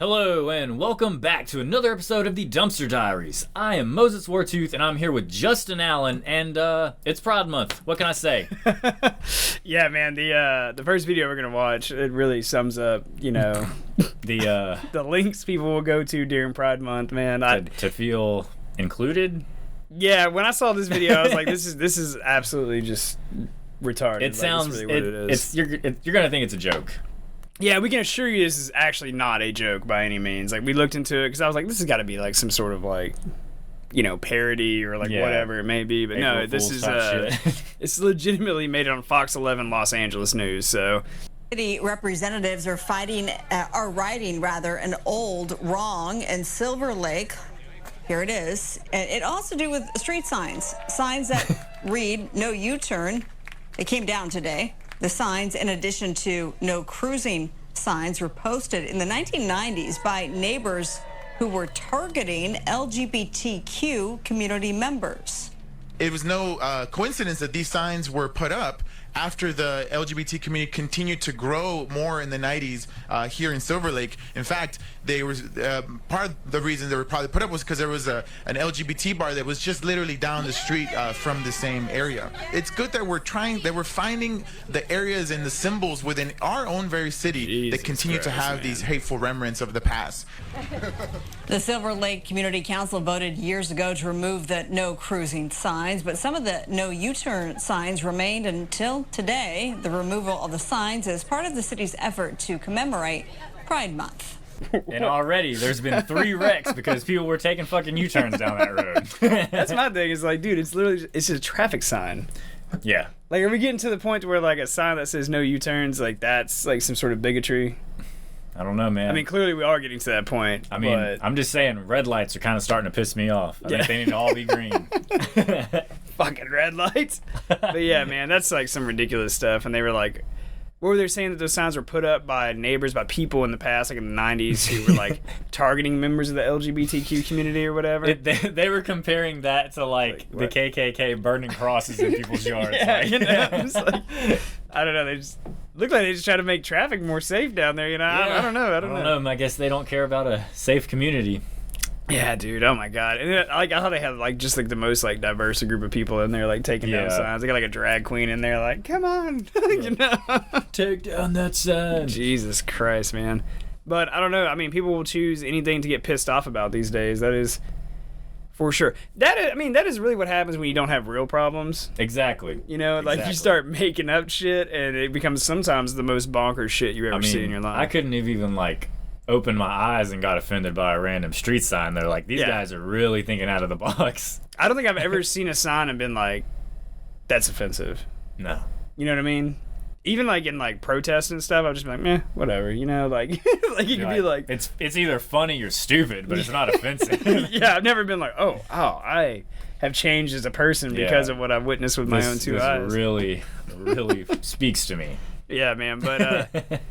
Hello and welcome back to another episode of the Dumpster Diaries. I am Moses Wartooth and I'm here with Justin Allen and it's Pride Month. What can I say? Yeah, man, the first video we're gonna watch, it really sums up, the links people will go to during Pride Month, man. To feel included? Yeah, when I saw this video, I was like, this is absolutely just retarded. It sounds that's really what it is. You're gonna think it's a joke. Yeah, we can assure you this is actually not a joke by any means. Like, we looked into it because I was like, this has got to be like some sort of like, parody or like whatever it may be. But April no, this Fool's is type shit. it's legitimately made it on Fox 11 Los Angeles News. So City representatives are righting an old wrong in Silver Lake. Here it is. And it also to do with street signs that read "No U-turn." They came down today. The signs, in addition to no cruising signs, were posted in the 1990s by neighbors who were targeting LGBTQ community members. It was no coincidence that these signs were put up after the LGBT community continued to grow more in the 90s here in Silver Lake. In fact, they were part of the reason they were probably put up was because there was an LGBT bar that was just literally down the street from the same area. It's good that we're finding the areas and the symbols within our own very city that continue to have these hateful remnants of the past. The Silver Lake Community Council voted years ago to remove the no cruising signs, but some of the no U-turn signs remained until today. The removal of the signs is part of the city's effort to commemorate Pride Month. And already there's been 3 wrecks because people were taking fucking U-turns down that road. that's my thing. It's like, dude, it's a traffic sign. Yeah. Like, are we getting to the point where like a sign that says no U-turns, like that's like some sort of bigotry? I don't know, man. I mean, clearly we are getting to that point. I mean, but I'm just saying red lights are kind of starting to piss me off. I think they need to all be green. Fucking red lights. But yeah, man, that's like some ridiculous stuff. And they were like, what were they saying that those signs were put up by neighbors, by people in the past, like in the 90s, who were like targeting members of the LGBTQ community or whatever? They were comparing that to like the KKK burning crosses in people's yards. Yeah, like, it's like, I don't know. They just look like they just try to make traffic more safe down there. Yeah. I don't know. I guess they don't care about a safe community. Yeah, dude. Oh my god. And then, I thought they had like just like the most like diverse group of people in there, like taking down signs. They got like a drag queen in there, like, come on, take down that sign. Jesus Christ, man. But I don't know. I mean, people will choose anything to get pissed off about these days. That is for sure. That is really what happens when you don't have real problems. Exactly. Like you start making up shit, and it becomes sometimes the most bonkers shit you ever see in your life. I couldn't have even like opened my eyes and got offended by a random street sign. They're like, these guys are really thinking out of the box. I don't think I've ever seen a sign and been like, that's offensive. No. You know what I mean? Even like in like protests and stuff, I'll just be like, meh, whatever, like like you could be like it's either funny or stupid, but it's not offensive. Yeah, I've never been like, oh, I have changed as a person because of what I've witnessed with my own two eyes. Really speaks to me. Yeah, man, but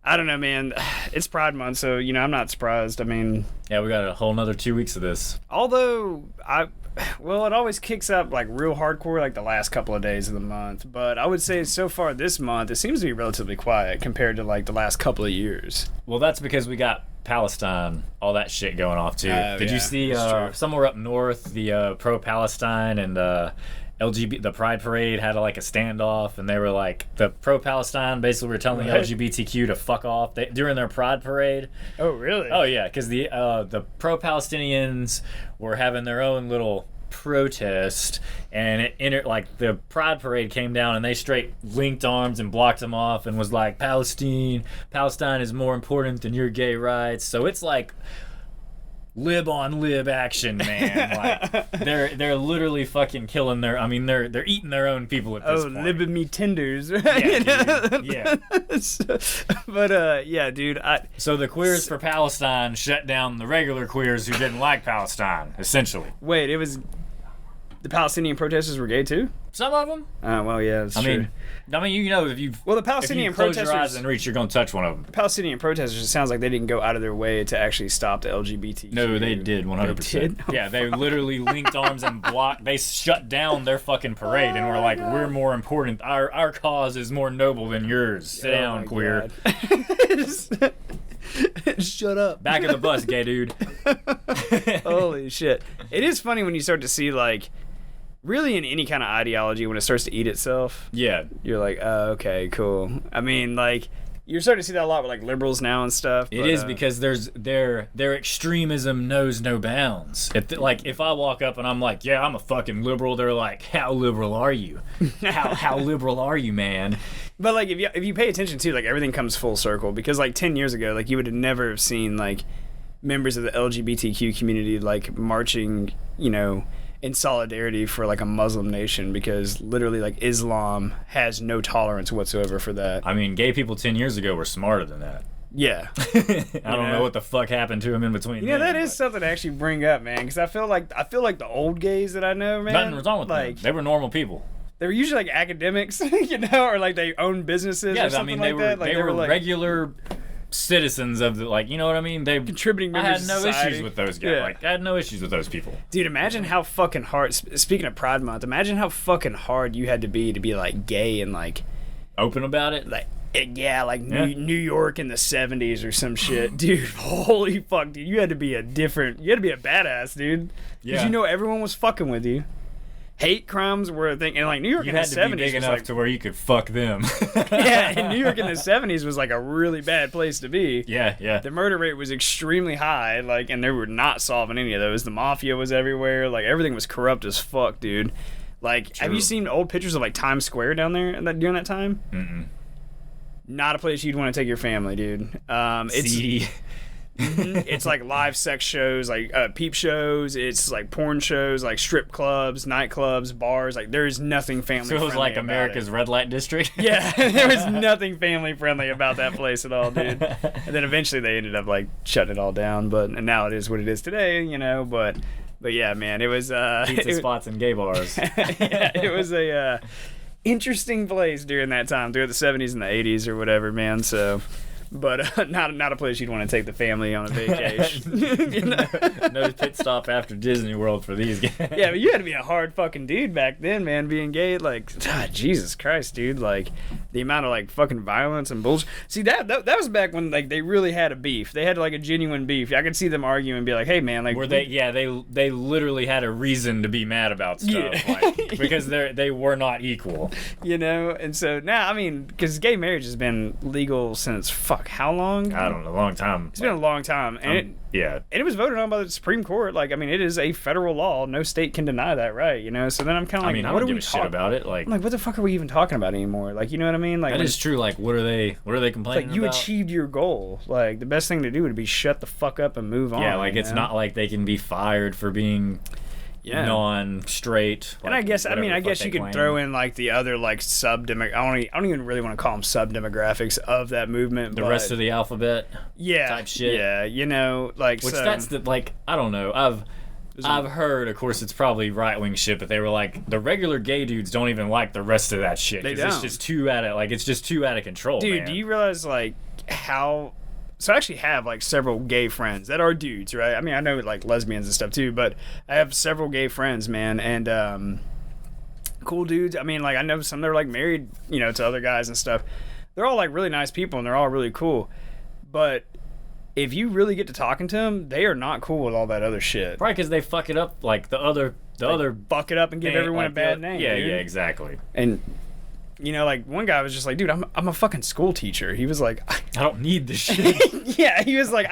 I don't know, man. It's Pride Month, so I'm not surprised. I mean, yeah, we got a whole nother 2 weeks of this. Although it always kicks up like real hardcore like the last couple of days of the month. But I would say so far this month, it seems to be relatively quiet compared to like the last couple of years. Well, that's because we got Palestine, all that shit going off too. Did you see somewhere up north the pro-Palestine and the Pride Parade had like a standoff, and they were like, the pro-Palestine basically were telling the LGBTQ to fuck off during their Pride Parade. Oh, really? Oh, yeah, because the pro-Palestinians were having their own little protest, and the Pride Parade came down, and they straight linked arms and blocked them off, and was like, Palestine is more important than your gay rights. So it's like lib on lib action, man. Like they're literally fucking killing they're eating their own people at this point. Oh, libbing me tenders. Yeah, dude. Yeah. But yeah, dude. So the Queers for Palestine shut down the regular queers who didn't like Palestine, essentially. Wait, it was the Palestinian protesters were gay too? Some of them. Well, yeah, that's true. If you the Palestinian close protesters, your eyes and reach, you're gonna touch one of them. The Palestinian protesters, it sounds like they didn't go out of their way to actually stop the LGBT. No, they did 100%. Yeah, they literally linked arms and blocked. They shut down their fucking parade and were like, "We're more important. Our cause is more noble than yours. Sit down, queer." Shut up. Back of the bus, gay dude. Holy shit. It is funny when you start to see, like, really in any kind of ideology, when it starts to eat itself. Yeah. You're like, oh, okay, cool. I mean, like, you're starting to see that a lot with, like, liberals now and stuff. It is because their extremism knows no bounds. If I walk up and I'm like, yeah, I'm a fucking liberal, they're like, how liberal are you? How liberal are you, man? But, like, if you pay attention to, like, everything comes full circle. Because, like, 10 years ago, like, you would have never have seen, like, members of the LGBTQ community, like, marching, you know, in solidarity for, like, a Muslim nation, because literally, like, Islam has no tolerance whatsoever for that. I mean, gay people 10 years ago were smarter than that. Yeah. I don't know what the fuck happened to them in between. Yeah, that is something to actually bring up, man, because I feel like the old gays that I know, man. Nothing was wrong with like, them. They were normal people. They were usually, like, academics, you know, or, like, they owned businesses or something like that. Like, they were like, regular citizens of the, like, you know what I mean? They contributing I members had no of society. issues with those guys. Yeah. Like, I had no issues with those people. Dude, imagine how fucking hard, speaking of Pride Month, imagine how fucking hard you had to be, like, gay and, like, open about it? Like, yeah, like New York in the 70s or some shit. Dude, holy fuck, dude. You had to be a badass, dude. Because you know everyone was fucking with you. Hate crimes were a thing. And, like, New York in the 70s You had to be big enough like, to where you could fuck them. yeah, and New York in the 70s was, like, a really bad place to be. Yeah, yeah. The murder rate was extremely high, like, and they were not solving any of those. The mafia was everywhere. Like, everything was corrupt as fuck, dude. Like, True. Have you seen old pictures of, like, Times Square down there during that time? Mm-mm. Not a place you'd want to take your family, dude. It's Seedy. it's like live sex shows, like peep shows. It's like porn shows, like strip clubs, nightclubs, bars. Like, there is nothing family So it friendly. was like about America's it. red light district? Yeah, there was nothing family friendly about that place at all, dude. And then eventually they ended up, like, shutting it all down. And now it is what it is today, you know. But yeah, man, it was Pizza spots and gay bars. yeah, it was a interesting place during that time, through the 70s and the 80s or whatever, man. So, but not a place you'd want to take the family on a vacation. You know? No pit stop after Disney World for these guys. Yeah, but you had to be a hard fucking dude back then, man, being gay. Like, Jesus Christ, dude. Like, the amount of, like, fucking violence and bullshit. See, that was back when, like, they really had a beef. They had, like, a genuine beef. I could see them arguing and be like, hey, man, like... They literally had a reason to be mad about stuff. Yeah. Like, because they were not equal. You know? And so now, I mean, because gay marriage has been legal since, how long? I don't know, a long time. It's been a long time. And it was voted on by the Supreme Court. Like, I mean, it is a federal law. No state can deny that right, you know? So then I'm kind of like, I what don't are give we a shit about it. Like, I'm like, what the fuck are we even talking about anymore? Like, you know what I mean? Like, that is true. Like, what are they complaining like, you about? achieved your goal. Like, the best thing to do would be shut the fuck up and move on. Yeah, like, it's know? not like they can be fired for being non-straight. And I guess you could throw in, like, the other, like, I don't even really want to call them sub-demographics of that movement. The rest of the alphabet type shit. Yeah, you know, like, which so, that's the, like, I don't know. I've heard, of course, it's probably right-wing shit, but they were like, the regular gay dudes don't even like the rest of that shit. They 'cause don't. It's just too out of control, dude, man. do you realize, like, how... So I actually have, like, several gay friends that are dudes, right? I mean, I know, like, lesbians and stuff, too, but I have several gay friends, man, and cool dudes. I mean, like, I know some that are, like, married, you know, to other guys and stuff. They're all, like, really nice people, and they're all really cool. But if you really get to talking to them, they are not cool with all that other shit. Probably because they fuck it up, like, the other fuck it up and give everyone like, a bad name, Yeah, dude. yeah, exaclike. And... You know, like, one guy was just like, dude, I'm a fucking school teacher. He was like... I don't need this shit. Yeah, he was like,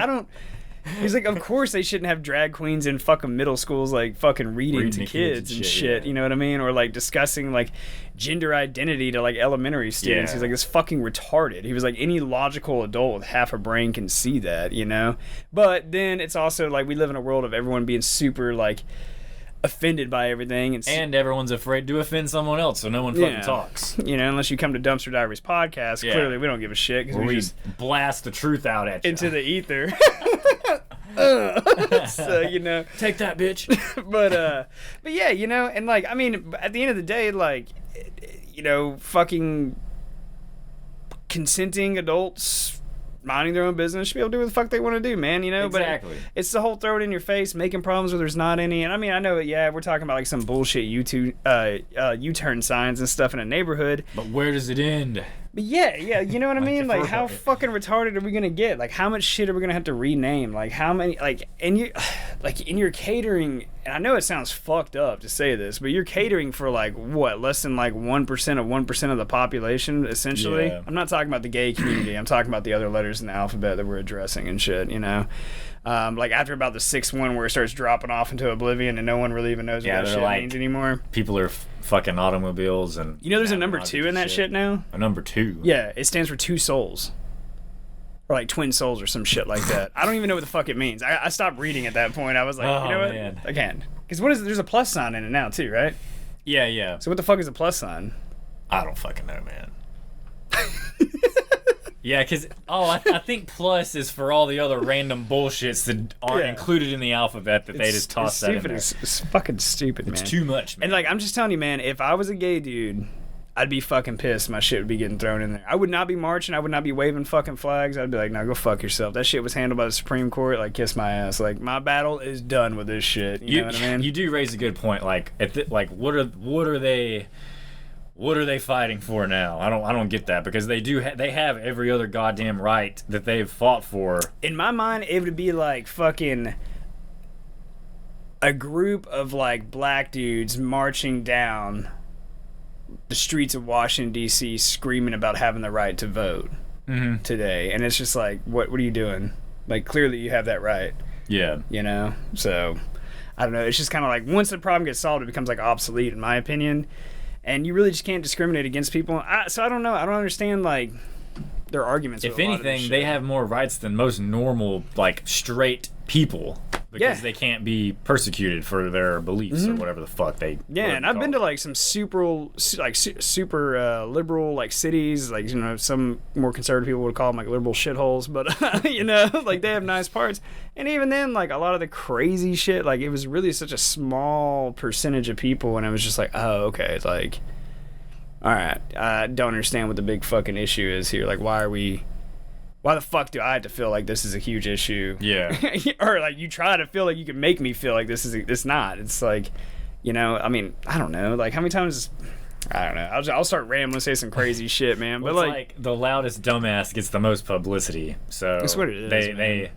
He's like, of course they shouldn't have drag queens in fucking middle schools, like, fucking reading to kids and shit, yeah. you know what I mean? Or, like, discussing, like, gender identity to, like, elementary students. Yeah. He's like, it's fucking retarded. He was like, any logical adult with half a brain can see that, you know? But then it's also, like, we live in a world of everyone being super, like... offended by everything, and everyone's afraid to offend someone else, so no one fucking talks. You know, unless you come to Dumpster Diaries Podcast, clearly we don't give a shit because we just blast the truth out at you into the ether. So, you know, take that, bitch. but yeah, you know, and, like, I mean, at the end of the day, like, you know, fucking consenting adults minding their own business should be able to do what the fuck they want to do, man, you know? Exactly. But it's the whole throw it in your face, making problems where there's not any. And I mean, I know, we're talking about like some bullshit U-turn signs and stuff in a neighborhood. But where does it end? But yeah, you know what I mean? Like, how right. fucking retarded are we gonna get? Like, how much shit are we gonna have to rename? Like, how many? Like, and you, like, in your catering. And I know it sounds fucked up to say this, but you're catering for like what, less than like 1% of 1% of the population, essentially. Yeah. I'm not talking about the gay community. I'm talking about the other letters in the alphabet that we're addressing and shit. You know, like after about the 6th one where it starts dropping off into oblivion and no one really even knows what that shit means anymore. People are fucking automobiles and. You know, there's a number 2 in that shit now. A number 2. Yeah, it stands for 2 souls. Or like twin souls or some shit like that. I don't even know what the fuck it means. I stopped reading at that point. I was like, you know what? Man. Again. Because there's a plus sign in it now too, right? Yeah. So what the fuck is a plus sign? I don't fucking know, man. Yeah, because, I think plus is for all the other random bullshits that aren't included in the alphabet that they just toss that in there. It's fucking stupid, man. It's too much, man. And like, I'm just telling you, man, if I was a gay dude, I'd be fucking pissed. My shit would be getting thrown in there. I would not be marching. I would not be waving fucking flags. I'd be like, no, go fuck yourself. That shit was handled by the Supreme Court. Like, kiss my ass. Like, my battle is done with this shit. You know what I mean? You do raise a good point. Like, what are they fighting for now? I don't get that, because they have every other goddamn right that they've fought for. In my mind, it would be like fucking a group of like black dudes marching down the streets of Washington, D.C., screaming about having the right to vote today. And it's just like, what are you doing? Like, clearly you have that right. Yeah. You know? So, I don't know. It's just kind of like, once the problem gets solved, it becomes like obsolete, in my opinion. And you really just can't discriminate against people. So I don't know. I don't understand, like, their arguments. If anything, they have more rights than most normal, like, straight people. Because they can't be persecuted for their beliefs or whatever the fuck they. Yeah, and I've been to like some super liberal like cities, like, you know, some more conservative people would call them like liberal shitholes, but you know, like, they have nice parts. And even then, like, a lot of the crazy shit, like, it was really such a small percentage of people, and I was just like, oh, okay, it's like, all right, I don't understand what the big fucking issue is here. Like, why the fuck do I have to feel like this is a huge issue? Yeah. Or like, you try to feel like you can make me feel like it's not. It's like, you know, I mean, I don't know. Like, how many times, I don't know. I'll start rambling, say some crazy shit, man. But well, like the loudest dumbass gets the most publicity. So that's what it is,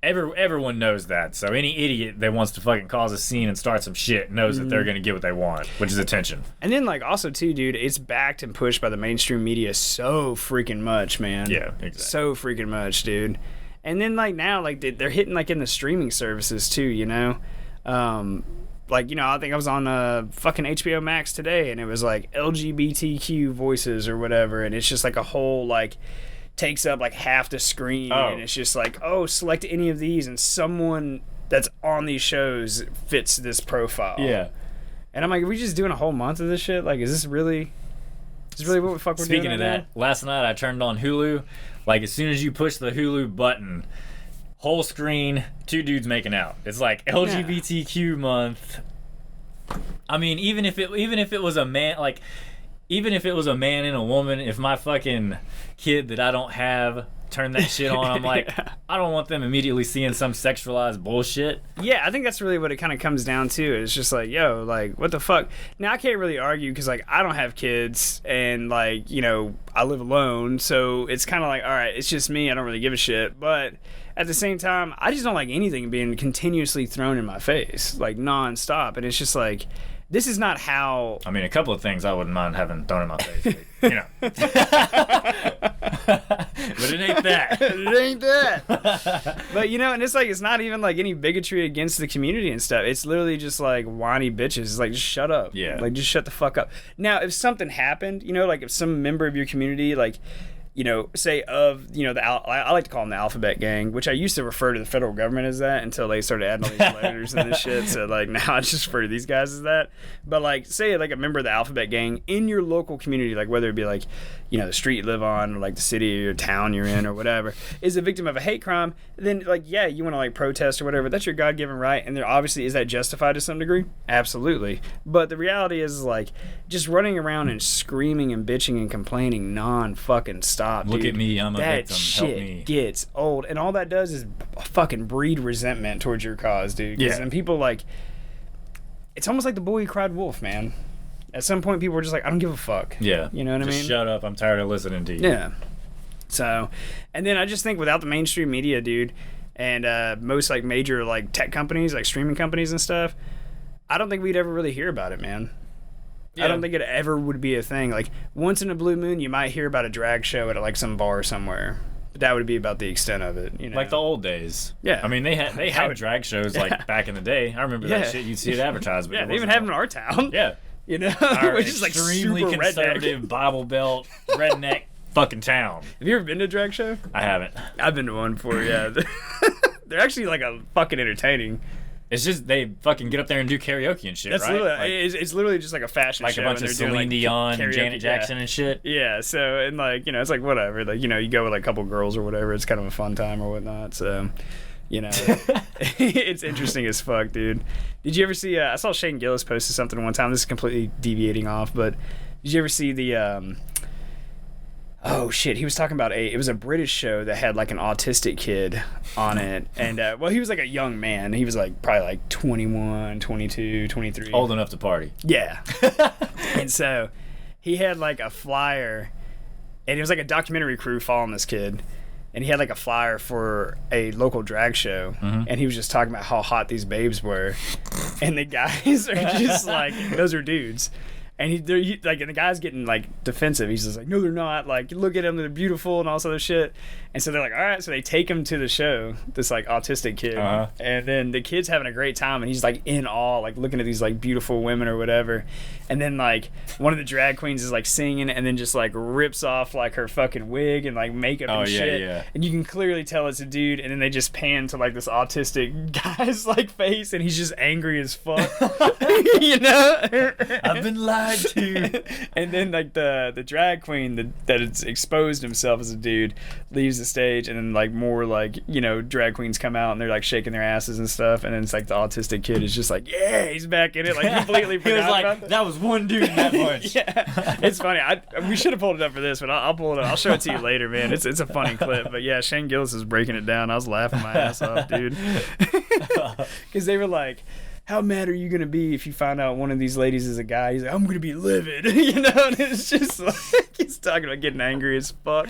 everyone knows that. So any idiot that wants to fucking cause a scene and start some shit knows that they're gonna get what they want, which is attention. And then, like, also too, dude, it's backed and pushed by the mainstream media so freaking much, man. Yeah, exactly. So freaking much, dude. And then, like, now, like, they're hitting like in the streaming services too, you know. Like, you know, I think I was on fucking HBO Max today, and it was like LGBTQ voices or whatever, and it's just like a whole like. Takes up like half the screen, and it's just like, oh, select any of these, and someone that's on these shows fits this profile. Yeah. And I'm like, are we just doing a whole month of this shit? Like, is this really what the fuck we're doing? Speaking of that, last night I turned on Hulu. Like, as soon as you push the Hulu button, whole screen, 2 dudes making out. It's like LGBTQ month. I mean, even if it was a man, like, even if it was a man and a woman, if my fucking kid that I don't have turned that shit on, I'm like, I don't want them immediately seeing some sexualized bullshit. Yeah, I think that's really what it kind of comes down to. It's just like, yo, like, what the fuck? Now, I can't really argue because, like, I don't have kids and, like, you know, I live alone. So it's kind of like, all right, it's just me. I don't really give a shit. But at the same time, I just don't like anything being continuously thrown in my face, like, nonstop. And it's just like, this is not how... I mean, a couple of things I wouldn't mind having thrown in my face, but, you know. But it ain't that. It ain't that. But, you know, and it's like, it's not even like any bigotry against the community and stuff. It's literally just like whiny bitches. It's like, just shut up. Yeah. Like, just shut the fuck up. Now, if something happened, you know, like if some member of your community, like, you know, say of, you know, I like to call them the Alphabet Gang, which I used to refer to the federal government as that until they started adding all these letters and this shit. So, like, now I just refer to these guys as that. But, like, say, like, a member of the Alphabet Gang in your local community, like, whether it be, like, you know, the street you live on, or, like, the city or town you're in or whatever, is a victim of a hate crime, then, like, yeah, you want to, like, protest or whatever. That's your God-given right. And there obviously, is that justified to some degree? Absolutely. But the reality is, like, just running around and screaming and bitching and complaining non-fucking stop stop. Look dude. at me, I'm a that victim. Shit Help me. gets old, and all that does is fucking breed resentment towards your cause, dude. Yeah. And people like, it's almost like the boy who cried wolf, man. At some point, people were just like, I don't give a fuck. Yeah. You know what I mean? Just shut up. I'm tired of listening to you. Yeah. So, and then I just think without the mainstream media, dude, and most like major like tech companies, like streaming companies and stuff, I don't think we'd ever really hear about it, man. Yeah. I don't think it ever would be a thing. Like once in a blue moon, you might hear about a drag show at like some bar somewhere, but that would be about the extent of it. You know, Like the old days. Yeah. I mean, they had drag shows like back in the day. I remember that shit. You'd see it advertised. But yeah, it they even wasn't have them in our town. Yeah. You know, Our which is like extremely super conservative redneck. Bible Belt redneck fucking town. Have you ever been to a drag show? I haven't. I've been to one before. Yeah, they're actually like a fucking entertaining. It's just they fucking get up there and do karaoke and shit, That's right? literally it's literally just like a fashion like show. a bunch and of they're doing, Celine like, Dion and karaoke, Janet Jackson and shit. Yeah, so and like it's like whatever, like you go with like a couple girls or whatever. It's kind of a fun time or whatnot. So, it's interesting as fuck, dude. Did you ever see? I saw Shane Gillis posted something one time. This is completely deviating off, but did you ever see the? Oh shit, he was talking about it was a British show that had like an autistic kid on it, and he was like a young man. He was like probably like 21, 22, 23. Old enough to party. Yeah. And so he had like a flyer, and it was like a documentary crew following this kid, and he had like a flyer for a local drag show, and he was just talking about how hot these babes were, and the guys are just like, those are dudes. And and the guy's getting like defensive. He's just like, no, they're not. Like, look at them, they're beautiful and all this other shit. And so they're like, all right. So they take him to the show, this like autistic kid, and then the kid's having a great time, and he's like in awe, like looking at these like beautiful women or whatever. And then like one of the drag queens is like singing, and then just like rips off like her fucking wig and like makeup and shit. Yeah. And you can clearly tell it's a dude. And then they just pan to like this autistic guy's like face, and he's just angry as fuck. You know? I've been lied to. And then like the drag queen that has exposed himself as a dude leaves the stage, and then like more like drag queens come out, and they're like shaking their asses and stuff, and then it's like the autistic kid is just like, yeah, he's back in it, like completely He was forgot like, about that was one dude in that bunch. yeah, it's funny. We should have pulled it up for this, but I'll pull it up. I'll show it to you later, man. It's a funny clip, but yeah, Shane Gillis is breaking it down. I was laughing my ass off, dude, because they were like, how mad are you gonna be if you find out one of these ladies is a guy? He's like, I'm gonna be livid, and it's just like he's talking about getting angry as fuck.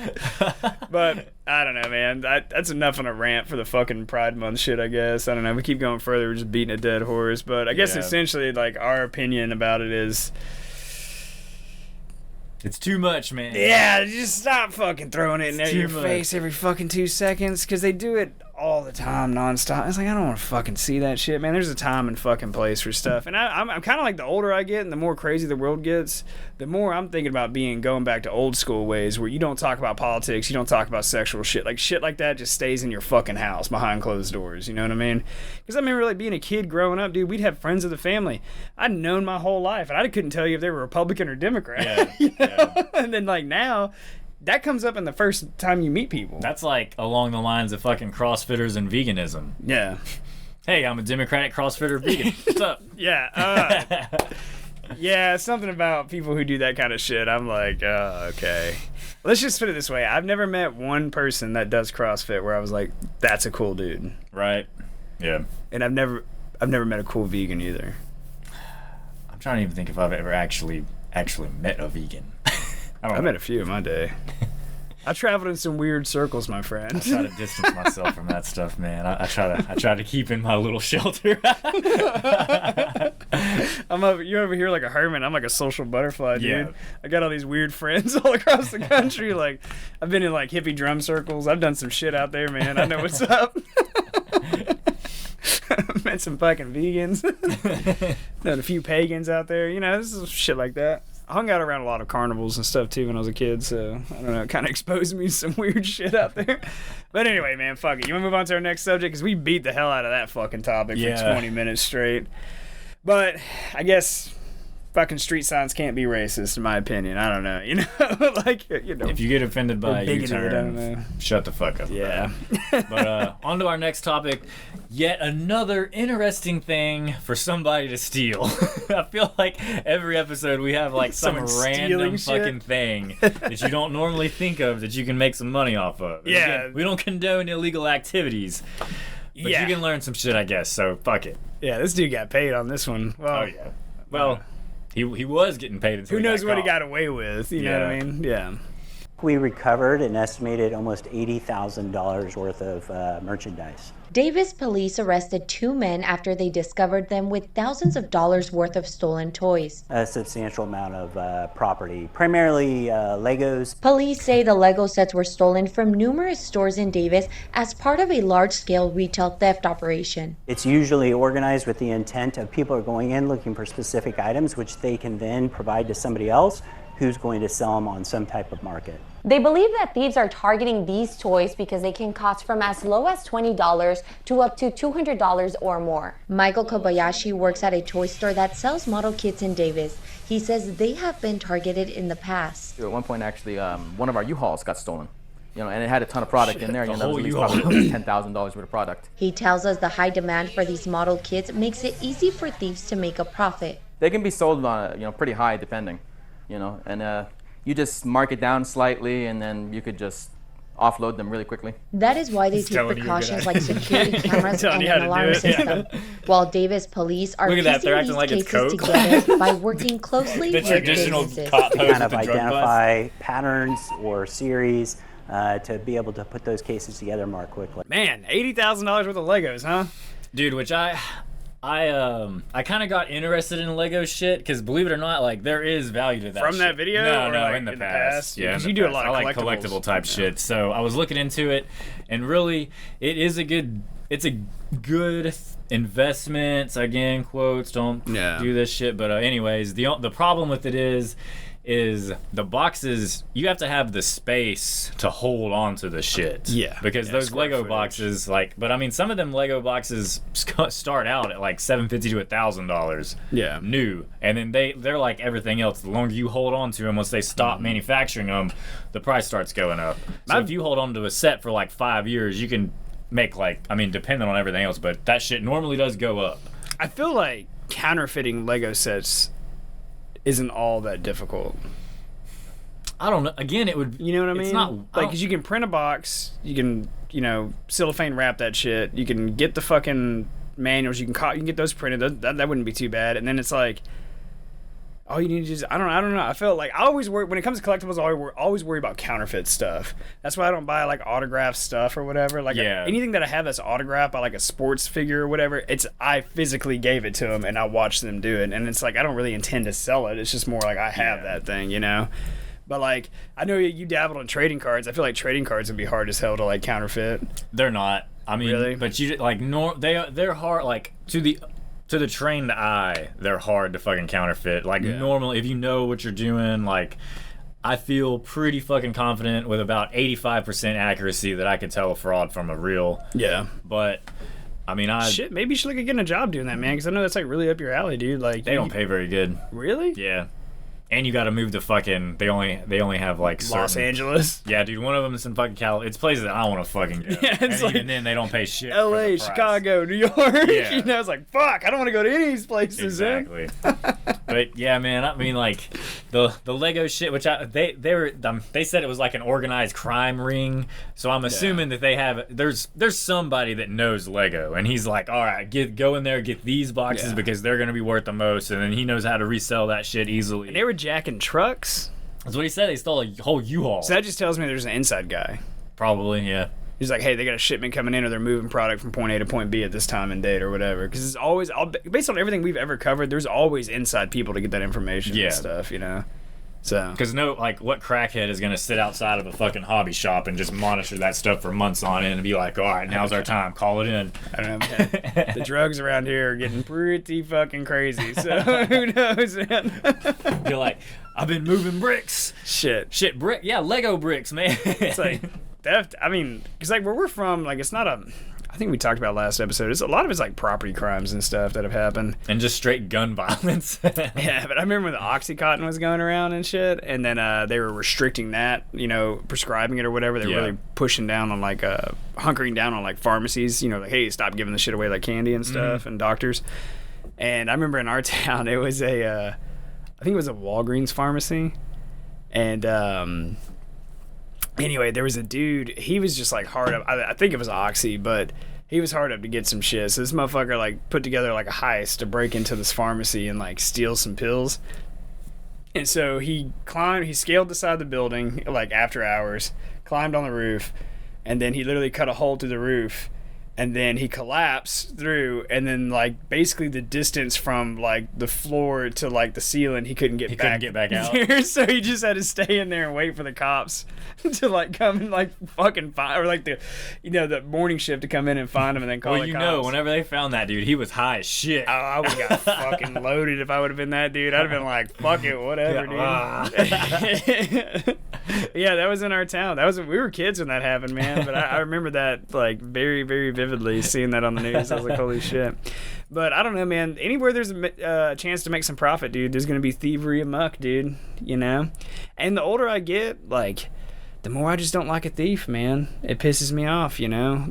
But I don't know, man. That's enough on a rant for the fucking Pride Month shit, I guess. I don't know. We keep going further. We're just beating a dead horse. But I guess essentially, like, our opinion about it is, It's too much, man. yeah, just stop fucking throwing it in It's your too much. face every fucking 2 seconds, because they do it all the time, nonstop. It's like, I don't want to fucking see that shit, man. There's a time and fucking place for stuff. And I'm kind of like, the older I get and the more crazy the world gets, the more I'm thinking about going back to old school ways where you don't talk about politics, you don't talk about sexual shit. Like, shit like that just stays in your fucking house behind closed doors. You know what I mean? Because I remember, like, being a kid growing up, dude, we'd have friends of the family I'd known my whole life, and I couldn't tell you if they were Republican or Democrat. Yeah. And then, like, now, that comes up in the first time you meet people. That's like along the lines of fucking CrossFitters and veganism. Yeah. Hey, I'm a Democratic CrossFitter vegan. What's up? Yeah. Yeah, something about people who do that kind of shit. I'm like, okay. Let's just put it this way. I've never met one person that does CrossFit where I was like, that's a cool dude. Right. Yeah. And I've never met a cool vegan either. I'm trying to even think if I've ever actually met a vegan. I met a few in my day. I traveled in some weird circles, my friend. I try to distance myself from that stuff, man. I try to keep in my little shelter. You're over here like a hermit. I'm like a social butterfly, dude. Yeah. I got all these weird friends all across the country. Like, I've been in like hippie drum circles. I've done some shit out there, man. I know what's up. Met some fucking vegans. Known a few pagans out there. This is shit like that. I hung out around a lot of carnivals and stuff too when I was a kid, so I don't know, it kind of exposed me to some weird shit out there. But anyway, man, fuck it. You want to move on to our next subject? Because we beat the hell out of that fucking topic for 20 minutes straight. But I guess fucking street signs can't be racist, in my opinion. I don't know. You know, like, you know. If you get offended by a bigoted, I don't know. U-turn, shut the fuck up. Yeah. But on to our next topic. Yet another interesting thing for somebody to steal. I feel like every episode we have like some Someone random stealing fucking shit. thing that you don't normally think of that you can make some money off of. And Yeah. again, we don't condone illegal activities. But Yeah. you can learn some shit, I guess, so fuck it. Yeah, this dude got paid on this one. Well, Oh, yeah. Well, he was getting paid until who knows what he caught. got away with? You know what I Yeah. mean? Yeah. We recovered an estimated almost $80,000 worth of merchandise. Davis police arrested 2 men after they discovered them with thousands of dollars worth of stolen toys. A substantial amount of property, primarily Legos. Police say the Lego sets were stolen from numerous stores in Davis as part of a large-scale retail theft operation. It's usually organized with the intent of people are going in looking for specific items, which they can then provide to somebody else who's going to sell them on some type of market. They believe that thieves are targeting these toys because they can cost from as low as $20 to up to $200 or more. Michael Kobayashi works at a toy store that sells model kits in Davis. He says they have been targeted in the past. At one point, actually, one of our U-Hauls got stolen. You know, and it had a ton of product in there. You know, the that was whole at least U-Haul. probably $10,000 worth of product. He tells us the high demand for these model kits makes it easy for thieves to make a profit. They can be sold on, you know, pretty high depending, you know, and you just mark it down slightly, and then you could just offload them really quickly. That is why they take telling you a precautions good like security cameras Telling and you how an to do alarm it. system. While Davis police are Look at that, piecing they're acting these like it's cases Coke. together by working closely The with traditional businesses. cop post Kind with of the drug bust. identify patterns or series to be able to put those cases together more quickly. Man, $80,000 worth of Legos, huh? Dude, which I kind of got interested in Lego shit because believe it or not, like there is value to that. From shit. that video No, or, no, like, in the in the past. past? Yeah, 'Cause in you the do a past. lot I of like collectibles. collectible type shit. So I was looking into it, and really, it's a good investment. Again, quotes, don't do this shit. But anyways, the problem with it is the boxes, you have to have the space to hold on to the shit. Yeah. Because Yeah, those square Lego footage. boxes, like, but I mean, some of them Lego boxes start out at like $750 to $1,000. Yeah. New. And then they're like everything else. The longer you hold on to them, once they stop manufacturing them, the price starts going up. So if you hold on to a set for like 5 years, you can make like, I mean, depending on everything else, but that shit normally does go up. I feel like counterfeiting Lego sets isn't all that difficult. I don't know. Again, it would. You know what I mean? It's not like, because you can print a box, you can, you know, cellophane wrap that shit. You can get the fucking manuals. You can get those printed. That wouldn't be too bad. And then it's like, all you need to just, I don't know. I feel like I always worry when it comes to collectibles. I always worry about counterfeit stuff. That's why I don't buy like autographed stuff or whatever. Like anything that I have that's autographed by like a sports figure or whatever. I physically gave it to them and I watched them do it. And it's like I don't really intend to sell it. It's just more like I have that thing, you know. But like I know you dabbled in trading cards. I feel like trading cards would be hard as hell to like counterfeit. They're not. I mean, Really? but you like they're hard like to the trained eye, they're hard to fucking counterfeit. Like normally, if you know what you're doing, like I feel pretty fucking confident with about 85% accuracy that I could tell a fraud from a real. Yeah. But I mean, Shit, maybe you should look at getting a job doing that, man, because I know that's like really up your alley, dude. Like they don't pay very good. Really? Yeah. And you got to move to fucking. They only have like Los Angeles. Yeah, dude. One of them is in fucking California. It's places that I don't want to fucking go. Yeah, it's and like even then they don't pay shit. for L.A., the price. Chicago, New York. Yeah. You know, it's like fuck. I don't want to go to any of these places. Exactly. But yeah, man. I mean, like the Lego shit, which they said it was like an organized crime ring. So I'm assuming that they have. There's somebody that knows Lego, and he's like, all right, go in there, get these boxes because they're gonna be worth the most, and then he knows how to resell that shit easily. And they were jacking trucks. That's what he said. They stole a whole U-Haul. So that just tells me there's an inside guy. Probably, yeah. He's like, hey, they got a shipment coming in, or they're moving product from point A to point B at this time and date, or whatever. Because it's always, based on everything we've ever covered, there's always inside people to get that information and stuff, you know. So. Because what crackhead is gonna sit outside of a fucking hobby shop and just monitor that stuff for months on end and be like, all right, now's our time, call it in. I don't know, man. The drugs around here are getting pretty fucking crazy. So who knows, man? You're like, I've been moving bricks. Shit, brick. Yeah, Lego bricks, man. It's like theft. I mean, because like where we're from, like it's not a. I think we talked about last episode. A lot of it's like property crimes and stuff that have happened. And just straight gun violence. Yeah, but I remember when the Oxycontin was going around and shit, and then they were restricting that, prescribing it or whatever. They were really pushing down on like hunkering down on like pharmacies, like, hey, stop giving this shit away like candy and stuff, and doctors. And I remember in our town, it was I think it was a Walgreens pharmacy, and anyway, there was a dude. He was just like hard up. I think it was Oxy, but he was hard up to get some shit. So this motherfucker like put together like a heist to break into this pharmacy and like steal some pills. And so he scaled the side of the building like after hours, climbed on the roof, and then he literally cut a hole through the roof. And then he collapsed through, and then like basically the distance from like the floor to like the ceiling, he couldn't get back out. So he just had to stay in there and wait for the cops to like come and like fucking find, or like the morning shift to come in and find him and then call the cops. Whenever they found that dude, he was high as shit. Oh, I would have got fucking loaded if I would have been that dude. I'd have been like, fuck it, whatever, dude. Yeah, that was in our town. We were kids when that happened, man. But I remember that like very, very vividly, seeing that on the news. I was like, holy shit. But I don't know, man. Anywhere there's a chance to make some profit, dude, there's gonna be thievery amok, dude. And the older I get, like, the more I just don't like a thief, man. It pisses me off,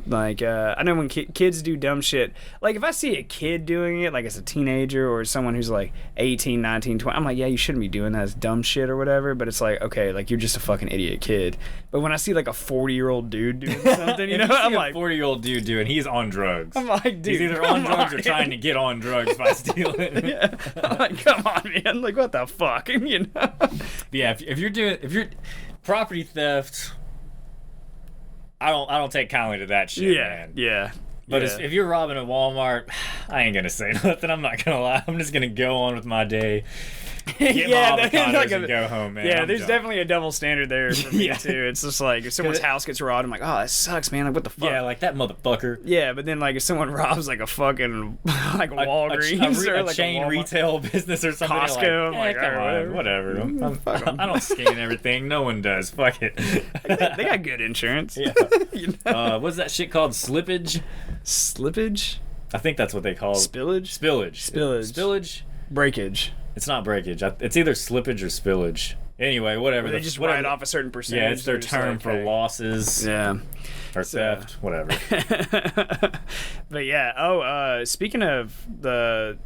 Like, I know when kids do dumb shit, like, if I see a kid doing it, like, as a teenager or someone who's, like, 18, 19, 20, I'm like, yeah, you shouldn't be doing that. It's dumb shit or whatever, but it's like, okay, like, you're just a fucking idiot kid. But when I see, like, a 40-year-old dude doing something, I'm like... a 40-year-old dude doing, he's on drugs. I'm like, dude, he's either on drugs or trying to get on drugs by stealing. Yeah. I'm like, come on, man. Like, what the fuck, Yeah, if you're property theft, I don't take kindly to that shit, man. Yeah. But if you're robbing a Walmart, I ain't gonna say nothing. I'm not gonna lie. I'm just gonna go on with my day. Get my avocados and go home, man. Yeah, there's definitely a double standard there for me too. It's just like if someone's house gets robbed, I'm like, oh, that sucks, man. Like, what the fuck? Yeah, like that motherfucker. Yeah, but then like if someone robs like a fucking like Walgreens or like chain a retail business or something, Costco, I'm like, come on, whatever. I don't scan everything. No one does. Fuck it. They got good insurance. Yeah. What's that shit called? Slippage? I think that's what they call it. Spillage. Breakage. It's not breakage. It's either slippage or spillage. Anyway, whatever. They just write off a certain percentage. Yeah, it's their term for losses. Yeah. Or theft, whatever. But yeah, speaking of the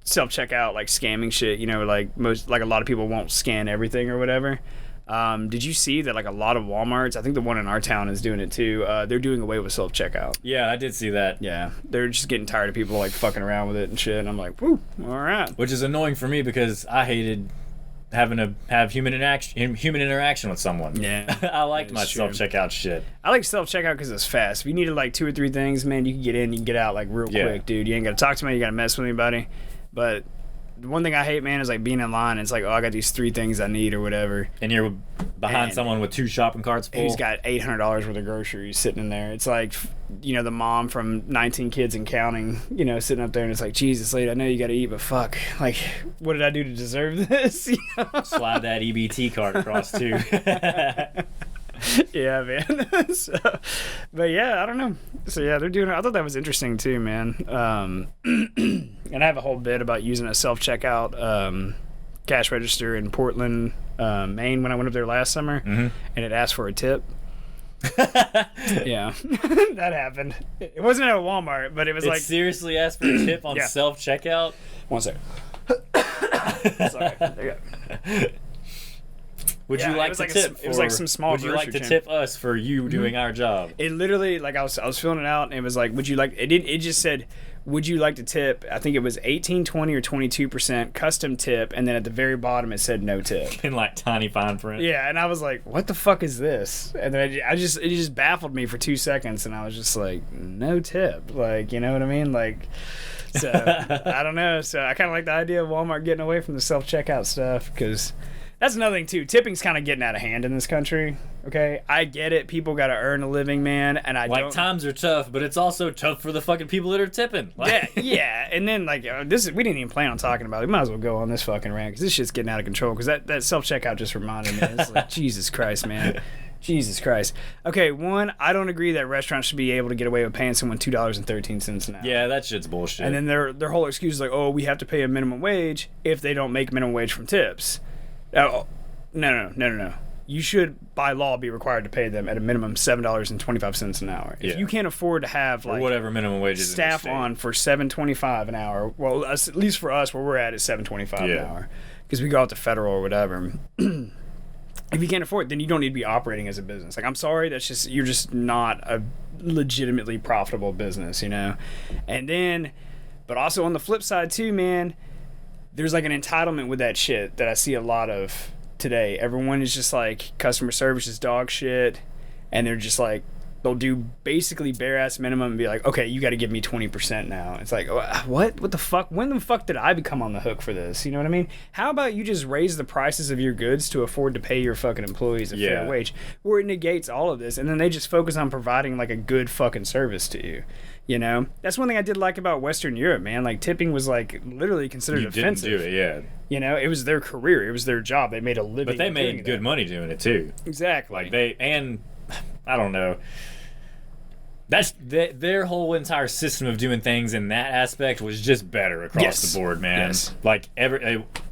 self-checkout, like scamming shit, like a lot of people won't scan everything or whatever. Did you see that like a lot of Walmarts, I think the one in our town is doing it too, they're doing away with self-checkout. Yeah, I did see that. Yeah, they're just getting tired of people like fucking around with it and shit, and I'm like, whoo, all right. Which is annoying for me because I hated having to have human interaction with someone. Yeah. I liked my self-checkout shit. I like self-checkout because it's fast. If you needed like 2 or 3 things, man, you can get in, you can get out like real quick, dude. You ain't got to talk to me, you got to mess with anybody. But the one thing I hate, man, is like being in line. It's like, oh, I got these 3 things I need or whatever. And you're behind someone with 2 shopping carts full. Who's got $800 worth of groceries sitting in there. It's like, the mom from 19 Kids and Counting, sitting up there, and it's like, Jesus, lady, I know you got to eat, but fuck, like, what did I do to deserve this? Slide that EBT card across too. Yeah, man. But yeah, I don't know. So yeah, they're doing it. I thought that was interesting too, man. And I have a whole bit about using a self-checkout cash register in Portland, Maine, when I went up there last summer, and it asked for a tip. Yeah, that happened. It wasn't at a Walmart, but it was like seriously asked for a tip on self-checkout. One second. Sorry. There you go. Would you like to tip? It was like some small. Would you like to tip us for you doing our job? It literally, like, I was filling it out, and it was like, would you like? It just said, would you like to tip? I think it was 18, 20, or 22% custom tip, and then at the very bottom it said no tip in like tiny fine print. Yeah, and I was like, what the fuck is this? And then it just baffled me for 2 seconds, and I was just like, no tip, like, you know what I mean, like. So I don't know. So I kind of like the idea of Walmart getting away from the self-checkout stuff because That's another thing too. Tipping's kind of getting out of hand in this country. Okay, I get it. People got to earn a living, man, and I don't. Times are tough, but it's also tough for the fucking people that are tipping. Yeah. And then we didn't even plan on talking about it. We might as well go on this fucking rant because this shit's getting out of control. Because that self checkout just reminded me. It's like Jesus Christ, man. Jesus Christ. Okay, one, I don't agree that restaurants should be able to get away with paying someone $2.13 an hour. Yeah, that shit's bullshit. And then their whole excuse is like, oh, we have to pay a minimum wage if they don't make minimum wage from tips. Oh, no. You should, by law, be required to pay them at a minimum $7.25 an hour. If you can't afford to have or whatever minimum wage is staff on for $7.25 an hour, well, at least for us, where we're at is $7.25 an hour, because we go out to federal or whatever. If you can't afford it, then you don't need to be operating as a business. Like, I'm sorry, you're just not a legitimately profitable business, you know? And then, but also on the flip side too, man, there's like an entitlement with that shit that I see a lot of today. Everyone is just like, customer service is dog shit, and they're just like, they'll do basically bare ass minimum and be like, okay, you got to give me 20% now. It's like, what the fuck? When the fuck did I become on the hook for this? You know what I mean? How about you just raise the prices of your goods to afford to pay your fucking employees a fair wage, where it negates all of this, and then they just focus on providing like a good fucking service to you. You know, that's one thing I did like about Western Europe, man. Like, tipping was like literally considered offensive. You didn't do it, yeah. You know, it was their career, it was their job. They made a living. But they made good money doing it too. Exactly. Like I don't know. That's their whole entire system of doing things in that aspect was just better across the board, man. Yes. Like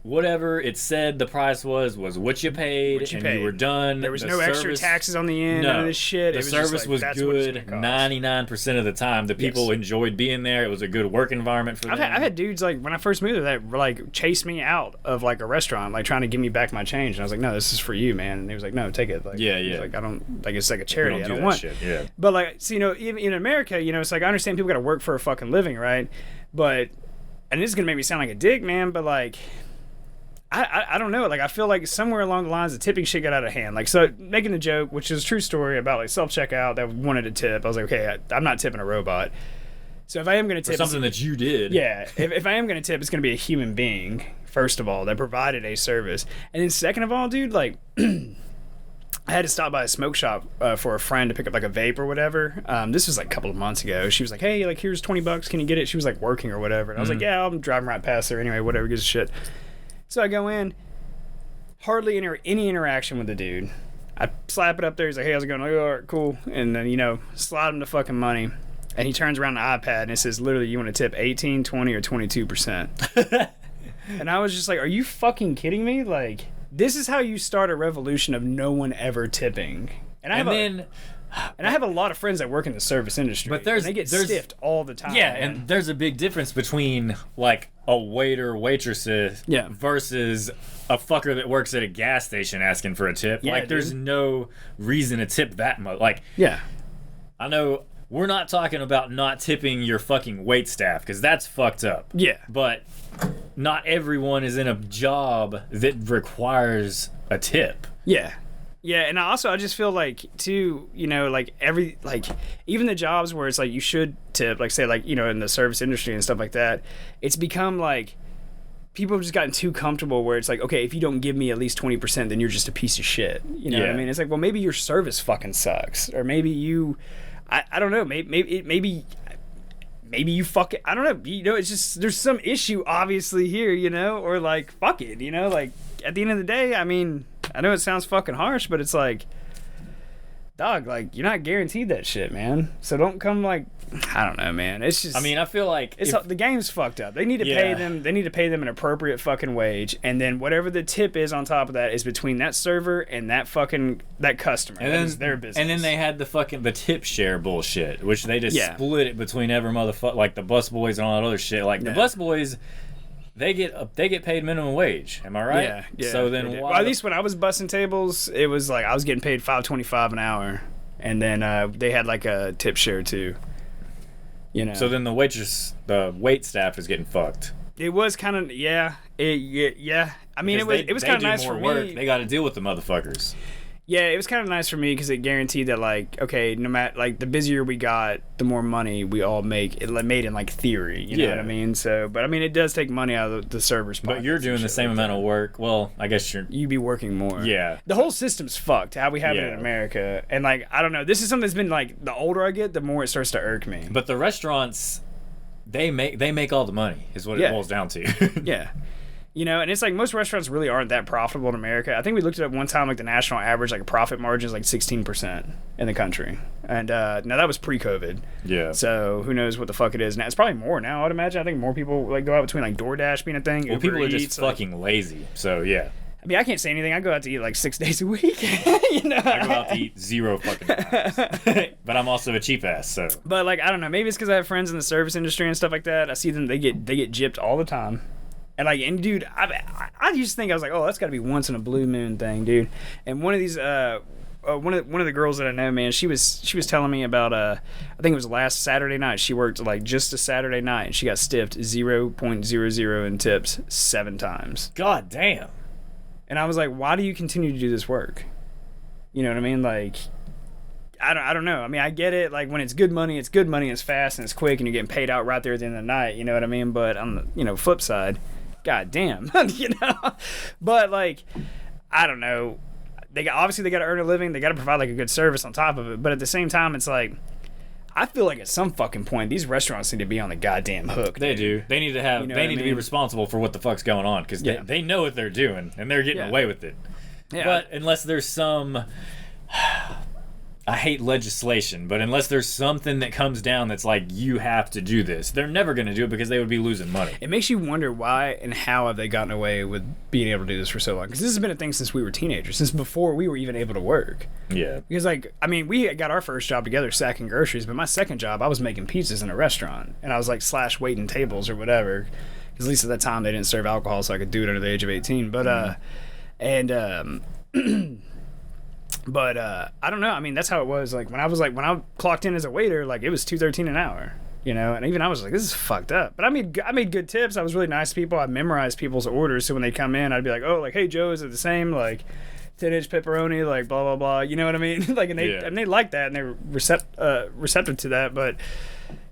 whatever it said the price was what you paid, you were done. There was no extra taxes on the end. None of this shit. The service was good 99% of the time. The people enjoyed being there. It was a good work environment for them. I've had dudes like when I first moved there that like chased me out of like a restaurant, like trying to give me back my change, and I was like, no, this is for you, man. And he was like, no, take it. Like, like I don't like it's like a charity. I don't want shit. Yeah. But like, so, you know, even in America, you know, it's like I understand people got to work for a fucking living, right? But and this is gonna make me sound like a dick, man, but like. I don't know. Like, I feel like somewhere along the lines, the tipping shit got out of hand. Like, so making the joke, which is a true story about like self-checkout that wanted to tip. I was like, okay, I'm not tipping a robot. So if I am going to tip, for something that you did, yeah. If I am going to tip, it's going to be a human being first of all that provided a service, and then second of all, dude, like. I had to stop by a smoke shop for a friend to pick up like a vape or whatever. This was like a couple of months ago. She was like, hey, like here's $20. Can you get it? She was like working or whatever. And I was like, yeah, I'm driving right past there anyway. Whatever, gives a shit. So I go in, hardly any interaction with the dude. I slap it up there. He's like, hey, how's it going? I'm like, all right, cool. And then, you know, slide him the fucking money. And he turns around the iPad and it says, literally, you want to tip 18, 20, or 22%. And I was just like, are you fucking kidding me? Like, this is how you start a revolution of no one ever tipping. And I have a lot of friends that work in the service industry, but they get stiffed all the time. Yeah, man. And there's a big difference between like a waiter, waitress versus a fucker that works at a gas station asking for a tip. Yeah, like, there's no reason to tip that much. Like, I know we're not talking about not tipping your fucking wait staff because that's fucked up. Yeah, but not everyone is in a job that requires a tip. Yeah. Yeah, and I just feel like too, you know, like even the jobs where it's like you should tip, like say like, you know, in the service industry and stuff like that, it's become like people have just gotten too comfortable where it's like, okay, if you don't give me at least 20%, then you're just a piece of shit. You know what I mean? It's like, well, maybe your service fucking sucks, or maybe you, I don't know, maybe you fuck it. I don't know. You know, it's just there's some issue obviously here, you know, or like fuck it, you know, like at the end of the day, I mean. I know it sounds fucking harsh, but it's like, dog, like, you're not guaranteed that shit, man. So don't come like, I don't know, man. It's just, I mean, I feel like the game's fucked up. They need to pay them. They need to pay them an appropriate fucking wage, and then whatever the tip is on top of that is between that server and that customer. And that is their business. And then they had the tip share bullshit, which they just split it between every motherfucker, like the bus boys and all that other shit. Like the bus boys. They get paid minimum wage. Am I right? Yeah. So then, well, at least when I was bussing tables, it was like I was getting paid $5.25 an hour, and then they had like a tip share too. You know. So then the wait staff is getting fucked. It was kind of yeah. I mean, it was kind of nice for me. They got to deal with the motherfuckers. Yeah, it was kind of nice for me because it guaranteed that, like, okay, no matter, like, the busier we got, the more money we all make. It made in, like, theory, you know what I mean? So, but I mean, it does take money out of the server's pockets. But you're doing the same amount of work. Well, I guess you'd be working more. Yeah. The whole system's fucked, how we have it in America. And, like, I don't know. This is something that's been, like, the older I get, the more it starts to irk me. But the restaurants, they make all the money, is what it boils down to. Yeah. You know, and it's like most restaurants really aren't that profitable in America. I think we looked it up one time, like the national average, like profit margin is like 16% in the country. And now that was pre-COVID. Yeah. So who knows what the fuck it is now. It's probably more now, I would imagine. I think more people like go out between like DoorDash being a thing. Well, Uber people are Eats, just fucking lazy. So, yeah. I mean, I can't say anything. I go out to eat like 6 days a week. You know? I go out to eat 0 fucking times. But I'm also a cheap ass, so. But like, I don't know. Maybe it's because I have friends in the service industry and stuff like that. I see them, they get gypped all the time. And like, and dude, I used to think, I was like, oh, that's got to be once in a blue moon thing, dude. And one of these, one of the girls that I know, man, she was telling me about, I think it was last Saturday night. She worked like just a Saturday night, and she got stiffed 0.00 in tips 7 times. God damn. And I was like, why do you continue to do this work? You know what I mean? Like, I don't know. I mean, I get it. Like, when it's good money, it's fast, and it's quick, and you're getting paid out right there at the end of the night. You know what I mean? But on the, flip side, god damn, you know? But, like, I don't know. Obviously, they got to earn a living. They got to provide, like, a good service on top of it. But at the same time, it's like, I feel like at some fucking point, these restaurants need to be on the goddamn hook. They do. They need to have. You know they need to be responsible for what the fuck's going on, because they know what they're doing, and they're getting away with it. Yeah. But unless there's some... I hate legislation, but unless there's something that comes down that's like, you have to do this, they're never going to do it because they would be losing money. It makes you wonder why and how have they gotten away with being able to do this for so long? Because this has been a thing since we were teenagers, since before we were even able to work. Yeah. Because, like, I mean, we got our first job together sacking groceries, but my second job, I was making pizzas in a restaurant. And I was, like, waiting tables or whatever. Because at least at that time, they didn't serve alcohol, so I could do it under the age of 18. But, But I don't know. I mean, that's how it was. Like when I clocked in as a waiter, like it was $2.13 an hour, you know. And even I was like, this is fucked up. But I made good tips. I was really nice to people. I memorized people's orders, so when they come in, I'd be like, oh, like, hey Joe, is it the same? Like 10-inch pepperoni, like blah blah blah. You know what I mean? Like, and they like that, and they were receptive to that. But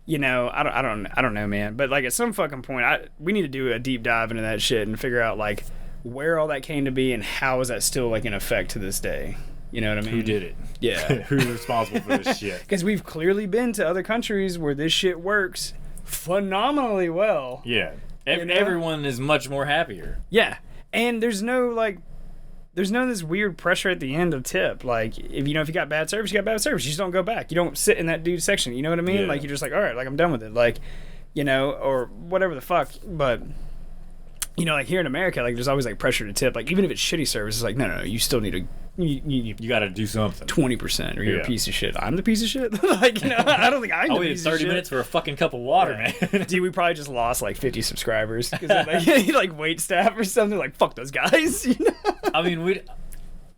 you know, I don't know, man. But like at some fucking point, we need to do a deep dive into that shit and figure out like where all that came to be and how is that still like in effect to this day. You know what I mean? Who did it? Yeah. Who's responsible for this shit? Because we've clearly been to other countries where this shit works phenomenally well. Yeah. Everyone is much more happier. Yeah. And there's no this weird pressure at the end of tip. Like, if you got bad service, you got bad service. You just don't go back. You don't sit in that dude's section. You know what I mean? Yeah. Like, you're just like, all right, like, I'm done with it. Like, you know, or whatever the fuck. But... you know, like here in America, like there's always like pressure to tip. Like even if it's shitty service, it's like no, you still need to you got to do something. 20%, or you're a piece of shit. I'm the piece of shit. Like, you know, I don't think I'm the piece of shit. 30 minutes for a fucking cup of water, man. Dude, we probably just lost like 50 subscribers because like wait staff or something. Like fuck those guys. You know? I mean,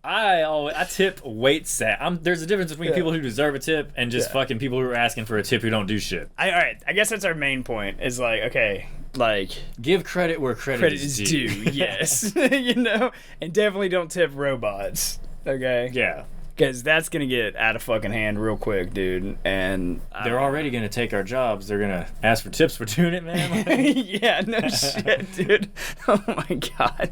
I tip wait staff. There's a difference between people who deserve a tip and just fucking people who are asking for a tip who don't do shit. All right, I guess that's our main point. Is like, okay, like give credit where credit is due. Yes, you know, and definitely don't tip robots. Okay. Yeah. Because that's gonna get out of fucking hand real quick, dude. And they're already gonna take our jobs. They're gonna ask for tips for doing it, man. Yeah, no shit, dude. Oh my god.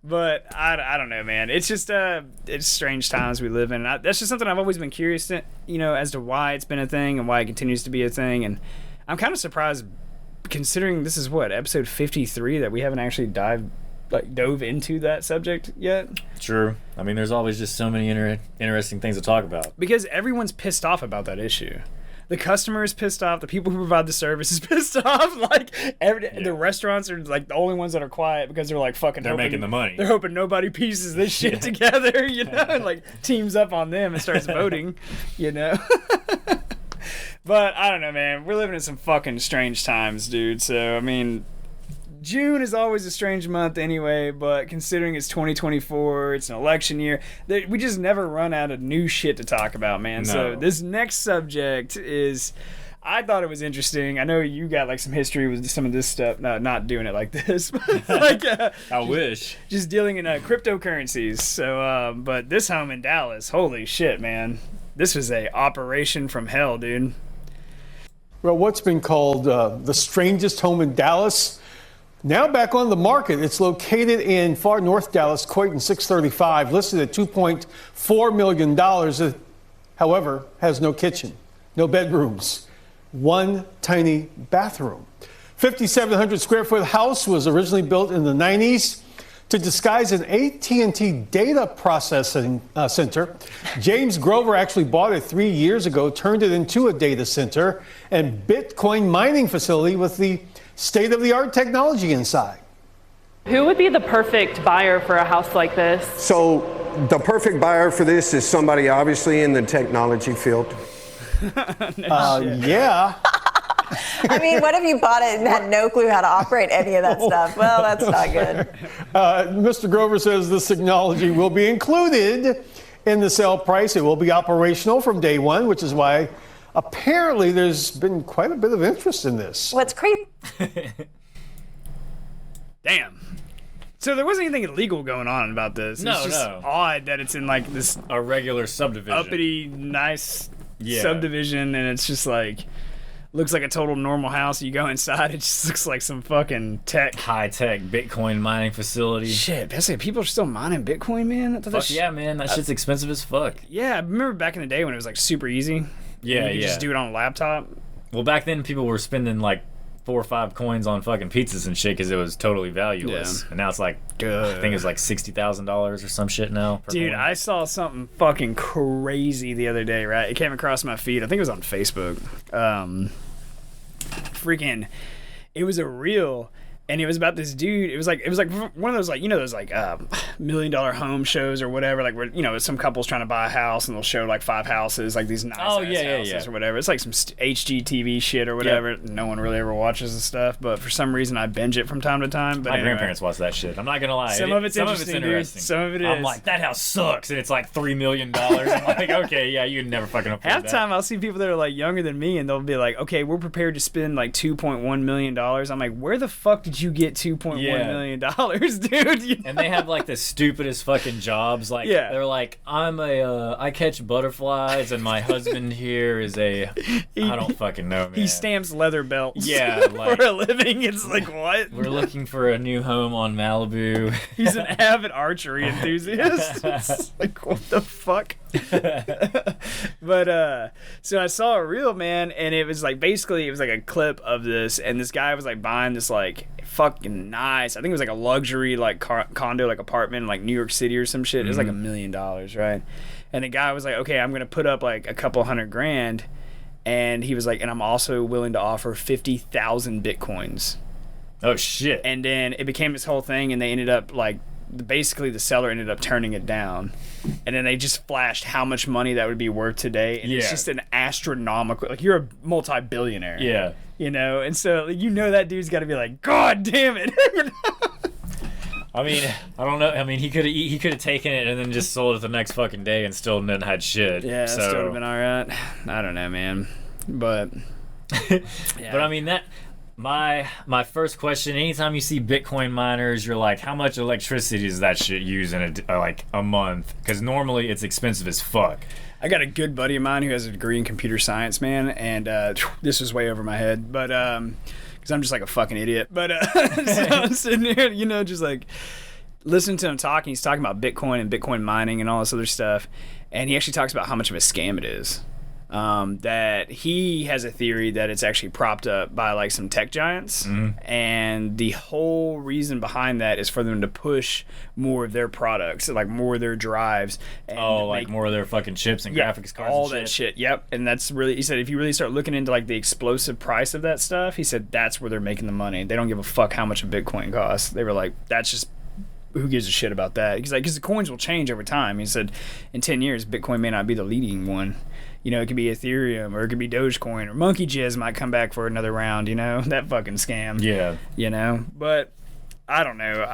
But I don't know, man. It's just it's strange times we live in. That's just something I've always been curious to, you know, as to why it's been a thing and why it continues to be a thing. And I'm kind of surprised, considering this is episode 53, that we haven't actually dove into that subject yet. True. I mean, there's always just so many interesting things to talk about. Because everyone's pissed off about that issue. The customer is pissed off. The people who provide the service is pissed off. Like the restaurants are like the only ones that are quiet because they're like fucking. They're making the money. They're hoping nobody pieces this shit together, you know, and like teams up on them and starts voting, you know. But I don't know, man. We're living in some fucking strange times, dude. So I mean, June is always a strange month anyway, but considering it's 2024, it's an election year, we just never run out of new shit to talk about, man. No. So this next subject is, I thought it was interesting. I know you got like some history with some of this stuff. No, not doing it like this. But like, I wish. Just dealing in cryptocurrencies. So, but this home in Dallas, holy shit, man. This was a operation from hell, dude. Well, what's been called the strangest home in Dallas, now back on the market. It's located in far north Dallas, Coyton 635, listed at $2.4 million. It, however, has no kitchen, no bedrooms, one tiny bathroom. 5,700 square foot house was originally built in the 90s to disguise an AT&T data processing center. James Grover actually bought it 3 years ago, turned it into a data center and Bitcoin mining facility with the state-of-the-art technology inside. Who would be the perfect buyer for a house like this? So the perfect buyer for this is somebody obviously in the technology field. Yeah. I mean, what if you bought it and had no clue how to operate any of that stuff? Well, that's not good. Mr. Grover says this technology will be included in the sale price. It will be operational from day one, which is why apparently there's been quite a bit of interest in this. What's creepy? Damn. So there wasn't anything illegal going on about this. No, it's just odd that it's in like this a regular subdivision, uppity, nice subdivision, and it's just like looks like a total normal house. You go inside, it just looks like some fucking high-tech Bitcoin mining facility. Shit, basically people are still mining Bitcoin, man. Fuck yeah, man, that shit's expensive as fuck. Yeah, I remember back in the day when it was like super easy. Yeah, you could just do it on a laptop. Well, back then people were spending like 4 or 5 coins on fucking pizzas and shit because it was totally valueless. And now it's like, I think it's like $60,000 or some shit now. Dude, I saw something fucking crazy the other day, right? It came across my feed. I think it was on Facebook. Freaking, it was a reel. And it was about this dude. It was like one of those like, you know, those like $1 million home shows or whatever, like where, you know, some couple's trying to buy a house and they'll show like 5 houses, like these nice houses or whatever. It's like some HGTV shit or whatever. Yep. No one really ever watches the stuff, but for some reason I binge it from time to time. But my grandparents watch that shit. I'm not gonna lie. Some of it's interesting. Some of it is. I'm like, that house sucks, and it's like $3 million. I'm like, okay, yeah, you can never fucking afford Half that. time I'll see people that are like younger than me, and they'll be like, okay, we're prepared to spend like $2.1 million. I'm like, where the fuck did you get $2.1 million, dude? You know? And they have like the stupidest fucking jobs. Like, they're like, I catch butterflies, and my husband here is I don't fucking know, man. He stamps leather belts. Yeah, like, for a living. It's like, what? We're looking for a new home on Malibu. He's an avid archery enthusiast. It's like, what the fuck? But so I saw a reel, man, and it was like basically it was like a clip of this, and this guy was like buying this like fucking nice, I think it was like a luxury like condo, like apartment in like New York City or some shit. It was like $1 million, right? And the guy was like, okay, I'm gonna put up like a couple $100,000, and he was like, and I'm also willing to offer 50,000 Bitcoins. Oh shit. And then it became this whole thing, and they ended up like, basically the seller ended up turning it down, and then they just flashed how much money that would be worth today, and it's just an astronomical, like, you're a multi-billionaire, you know, and so you know that dude's got to be like, god damn it. I mean, I don't know. I mean, he could have taken it and then just sold it the next fucking day and still didn't had shit. Yeah, so. Still would have been all right. I don't know, man, but but I mean that. My first question, anytime you see Bitcoin miners, you're like, how much electricity does that shit use in a month? Because normally it's expensive as fuck. I got a good buddy of mine who has a degree in computer science, man, and this was way over my head, but because I'm just like a fucking idiot. But so I'm sitting here, you know, just like listening to him talking. He's talking about Bitcoin and Bitcoin mining and all this other stuff, and he actually talks about how much of a scam it is. That he has a theory that it's actually propped up by like some tech giants, and the whole reason behind that is for them to push more of their products, like more of their drives, and like more of their fucking chips and graphics cards, all and that shit. Yep. And that's really, he said, if you really start looking into like the explosive price of that stuff, he said that's where they're making the money. They don't give a fuck how much a Bitcoin costs. They were like, that's just, who gives a shit about that? He's like, because the coins will change over time. He said in 10 years Bitcoin may not be the leading one. You know, it could be Ethereum, or it could be Dogecoin, or Monkey Jizz might come back for another round, you know? That fucking scam. Yeah. You know? But I don't know.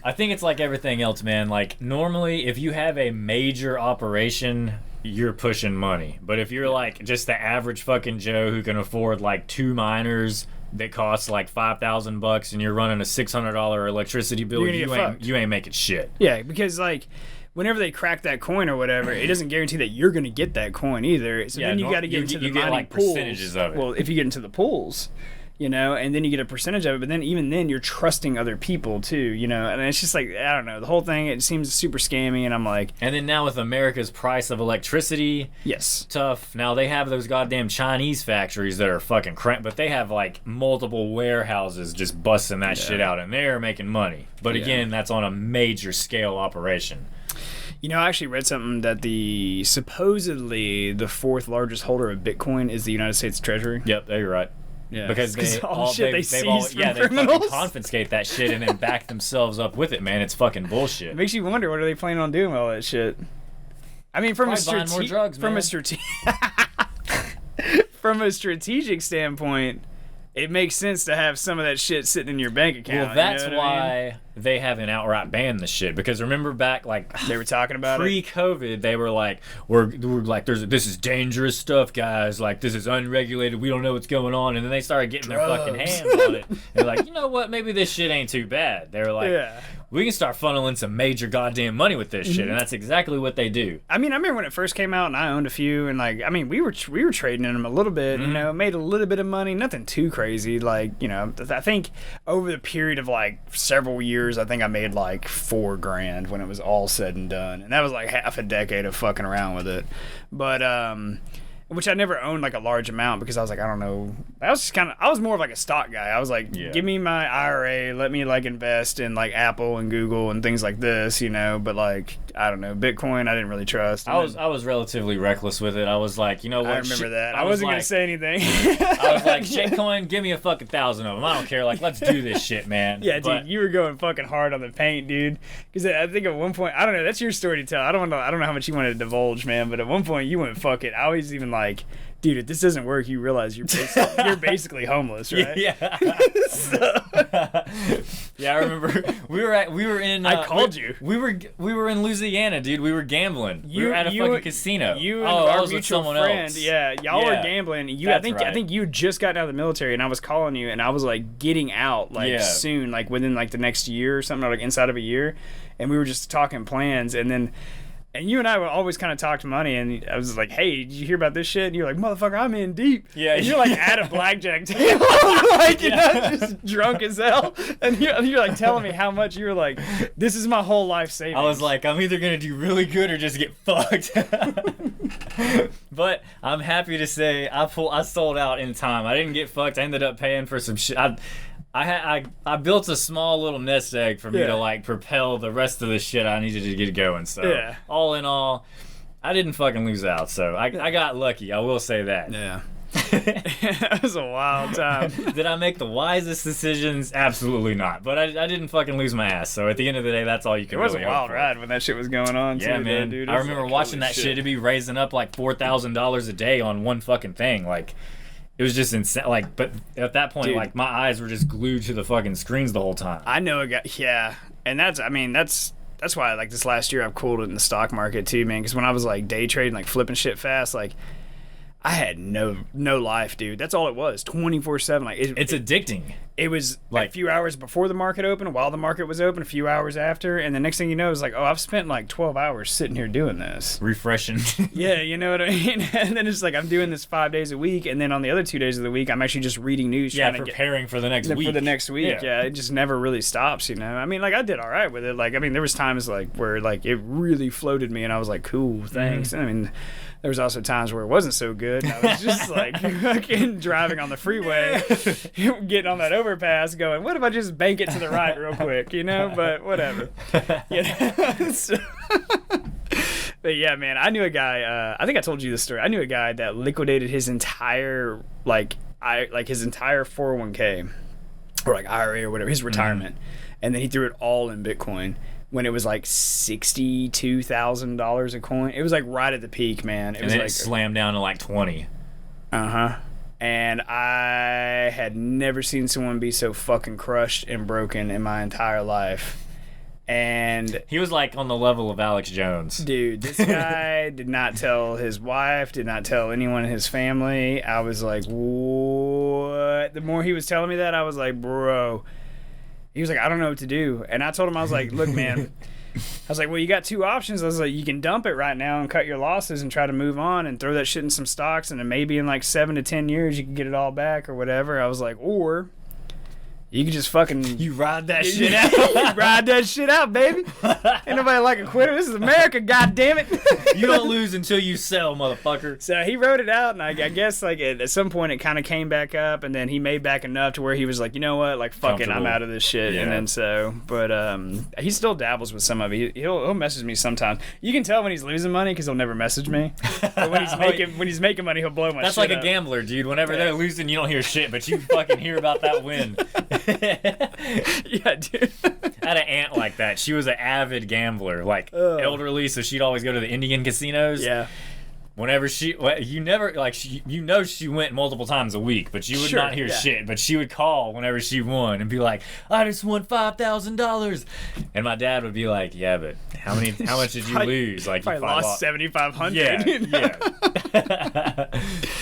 I think it's like everything else, man. Like, normally, if you have a major operation, you're pushing money. But if you're like just the average fucking Joe who can afford like 2 miners that cost like $5,000 and you're running a $600 electricity bill, you ain't making shit. Yeah, because like whenever they crack that coin or whatever, it doesn't guarantee that you're going to get that coin either. So then you got to get into the mining like pools. Percentages of it. Well, if you get into the pools, you know, and then you get a percentage of it, but then even then you're trusting other people too, you know, and it's just like, I don't know, the whole thing, it seems super scammy, and I'm like... And then now with America's price of electricity, yes, tough. Now they have those goddamn Chinese factories that are fucking cramped, but they have like multiple warehouses just busting that shit out, and they're making money. But again, that's on a major scale operation. You know, I actually read something that supposedly the 4th largest holder of Bitcoin is the United States Treasury. Yep, you're right. Yeah, because they fucking confiscate that shit and then back themselves up with it, man. It's fucking bullshit. It makes you wonder, what are they planning on doing with all that shit? I mean, from a strategic standpoint, it makes sense to have some of that shit sitting in your bank account. Well, that's you know why they haven't outright banned the shit. Because remember back, like they were talking about pre-COVID, they were like, we're like, this is dangerous stuff, guys. Like, this is unregulated. We don't know what's going on. And then they started getting their fucking hands on it. They're like, you know what? Maybe this shit ain't too bad. They were like, we can start funneling some major goddamn money with this shit, and that's exactly what they do. I mean, I remember when it first came out, and I owned a few, and like, I mean, we were trading in them a little bit, you know, made a little bit of money, nothing too crazy. Like, you know, I think over the period of like several years, I think I made like $4,000 when it was all said and done, and that was like half a decade of fucking around with it. But which I never owned like a large amount because I was like, I don't know. I was more of like a stock guy. I was like, give me my IRA, let me like invest in like Apple and Google and things like this, you know. But like, I don't know, Bitcoin, I didn't really trust. I was relatively reckless with it. I was like, you know what? I remember that. I wasn't gonna say anything. I was like, shitcoin, give me a fucking 1,000 of them. I don't care. Like, let's do this shit, man. Yeah, dude, you were going fucking hard on the paint, dude. Because I think at one point, I don't know, that's your story to tell. I don't know how much you wanted to divulge, man. But at one point, you went fuck it. I was even like, dude, if this doesn't work, you realize you're basically homeless, right? Yeah. Yeah, I remember we were in. I called you. We were in Louisiana, dude. We were gambling. We were at a fucking casino. You and our mutual friend. Else. Yeah, y'all were gambling. I think you just got out of the military, and I was calling you, and I was like getting out soon, like within like the next year or something, or like inside of a year, and we were just talking plans, and then. And you and I would always kind of talk money, and I was like, hey, did you hear about this shit? And you're like, motherfucker, I'm in deep. Yeah. And you're like at a blackjack table, like, you know, just drunk as hell. And you're like telling me how much you were like, this is my whole life savings. I was like, I'm either going to do really good or just get fucked. But I'm happy to say I sold out in time. I didn't get fucked. I ended up paying for some shit. I built a small little nest egg for me to like propel the rest of the shit I needed to get going. So all in all, I didn't fucking lose out. So I got lucky. I will say that. Yeah. That was a wild time. Did I make the wisest decisions? Absolutely not. But I didn't fucking lose my ass. So at the end of the day, that's all you can really hope for. It was a wild ride when that shit was going on. Yeah, too, man. Dude. I remember like, watching that shit to be raising up like $4,000 a day on one fucking thing. Like. It was just insane. Like, but at that point, like my eyes were just glued to the fucking screens the whole time. I know a guy. Yeah, and that's why like this last year I've cooled it in the stock market too, man. Because when I was like day trading, like flipping shit fast, like I had no life, dude. That's all it was, 24/7. Like it's addicting. It was like a few hours before the market opened, while the market was open, a few hours after, and the next thing you know is like, oh, I've spent like 12 hours sitting here doing this. Refreshing. Yeah, you know what I mean? And then it's like I'm doing this 5 days a week, and then on the other 2 days of the week, I'm actually just reading news. Yeah, preparing for the next week. For the next week, yeah. It just never really stops, you know? I mean, like, I did all right with it. Like, I mean, there was times like where like it really floated me, and I was like, cool, thanks. And I mean, there was also times where it wasn't so good. And I was just like fucking driving on the freeway, getting on that overpass going, what if I just bank it to the right real quick, you know? But whatever. You know? But yeah, man, I knew a guy, I think I told you this story. I knew a guy that liquidated his entire, his entire 401k or like IRA or whatever, his retirement. And then he threw it all in Bitcoin. When it was like $62,000 a coin. It was like right at the peak, man. It was like slammed down to like 20. And I had never seen someone be so fucking crushed and broken in my entire life. And he was like on the level of Alex Jones. Dude, this guy did not tell his wife, did not tell anyone in his family. I was like, what? The more he was telling me that, I was like, bro. He was like, I don't know what to do. And I told him, I was like, look, man. I was like, well, you got two options. I was like, you can dump it right now and cut your losses and try to move on and throw that shit in some stocks, and then maybe in like 7 to 10 years you can get it all back or whatever. I was like, or you can just fucking... You ride that shit out. You ride that shit out, baby. Ain't nobody like a quitter. This is America, goddammit. You don't lose until you sell, motherfucker. So he wrote it out, and I guess like at some point it kind of came back up, and then he made back enough to where he was like, you know what, like fuck it, I'm out of this shit. Yeah. And then so, but he still dabbles with some of it. He'll message me sometimes. You can tell when he's losing money because he'll never message me. But when he's making money, he'll blow my That's shit like a gambler, dude. Whenever they're losing, you don't hear shit, but you fucking hear about that win. Yeah, dude. I had an aunt like that. She was an avid gambler, like elderly, so she'd always go to the Indian casinos. Yeah. Whenever she went multiple times a week, but you would not hear shit. But she would call whenever she won and be like, "I just won $5,000," and my dad would be like, "Yeah, but how much did you lose? Like you lost $7,500." Yeah.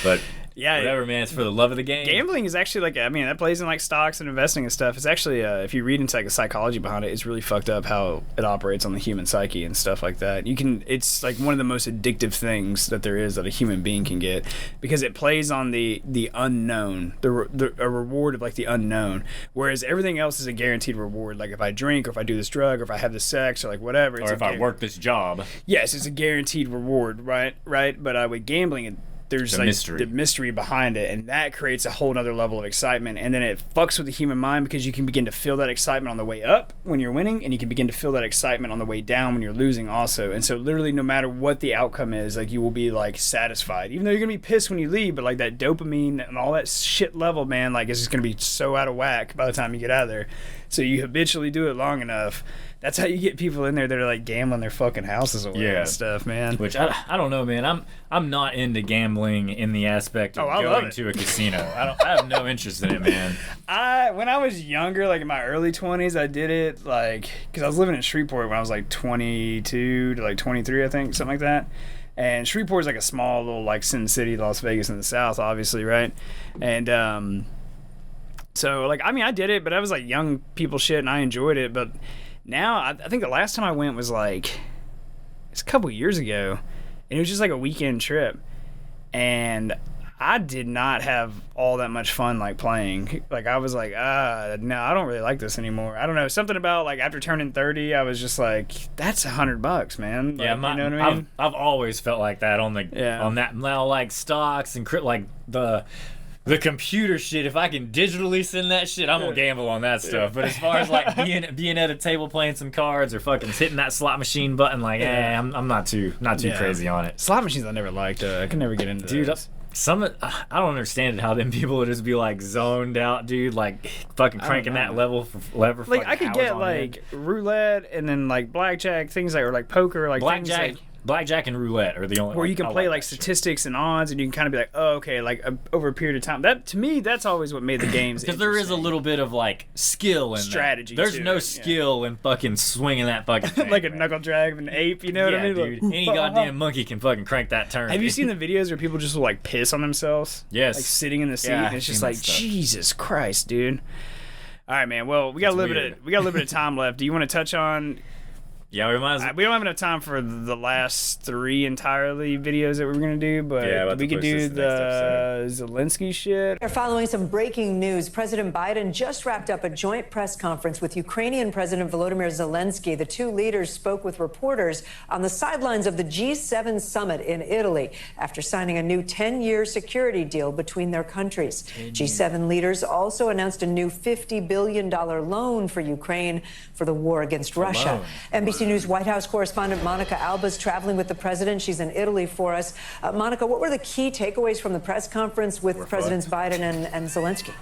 But yeah, whatever, man. It's for the love of the game. Gambling is actually like, I mean, that plays in like stocks and investing and stuff. It's actually, if you read into like the psychology behind it, it's really fucked up how it operates on the human psyche and stuff like that. It's like one of the most addictive things that there is that a human being can get, because it plays on the unknown, a reward of like the unknown, whereas everything else is a guaranteed reward. Like if I drink, or if I do this drug, or if I have this sex, or like whatever. Or if I work this job. Yes, it's a guaranteed reward, right? But with gambling, there's like the mystery behind it, and that creates a whole nother level of excitement, and then it fucks with the human mind because you can begin to feel that excitement on the way up when you're winning, and you can begin to feel that excitement on the way down when you're losing also. And so literally no matter what the outcome is, like you will be like satisfied, even though you're gonna be pissed when you leave, but like that dopamine and all that shit level, man, like it's just gonna be so out of whack by the time you get out of there. So you habitually do it long enough. That's how you get people in there that are like gambling their fucking houses away and stuff, man. Which I don't know, man. I'm not into gambling in the aspect of going to a casino. I have no interest in it, man. When I was younger, like in my early 20s, I did it like because I was living in Shreveport when I was like 22 to like 23, I think, something like that. And Shreveport is like a small little like Sin City, Las Vegas in the South, obviously, right? And so like I mean I did it, but I was like young people shit, and I enjoyed it, but. Now, I think the last time I went was like, it's a couple years ago, and it was just like a weekend trip, and I did not have all that much fun like playing. Like I was like, no, I don't really like this anymore. I don't know, something about like after turning 30, I was just like, that's $100, man. Like, yeah, you know what I mean? I've always felt like that on that now, like stocks and like the computer shit. If I can digitally send that shit, I'm gonna gamble on that stuff. But as far as like being at a table playing some cards or fucking hitting that slot machine button, like I'm not too crazy on it. Slot machines I never liked. I could never get into those. Dude, I don't understand how them people would just be like zoned out, dude, like fucking cranking that level for lever. Like I could get like roulette and then like blackjack, things like or like poker, like blackjack. Things like, Blackjack and roulette are the only where you can play like statistics and odds, and you can kind of be like, oh, okay, like over a period of time. That to me, that's always what made the games. Because there is a little bit of like skill in strategy. There's no skill in fucking swinging that fucking thing, like a knuckle drag of an ape. You know what I mean? Dude, any goddamn monkey can fucking crank that turn. Have you seen the videos where people just will like piss on themselves? Yes. Like sitting in the seat, and it's just like Jesus Christ, dude. All right, man. Well, we got a little bit of time left. Do you want to touch on? Yeah, we might as well. We don't have enough time for the last 3 entirely videos that we were going to do, but we could do the Zelensky shit. Following some breaking news, President Biden just wrapped up a joint press conference with Ukrainian President Volodymyr Zelensky. The two leaders spoke with reporters on the sidelines of the G7 summit in Italy after signing a new 10-year security deal between their countries. G7 leaders also announced a new $50 billion loan for Ukraine for the war against Russia. NBC News White House correspondent Monica Alba is traveling with the president. She's in Italy for us. Monica, what were the key takeaways from the press conference with Presidents Biden and Zelensky?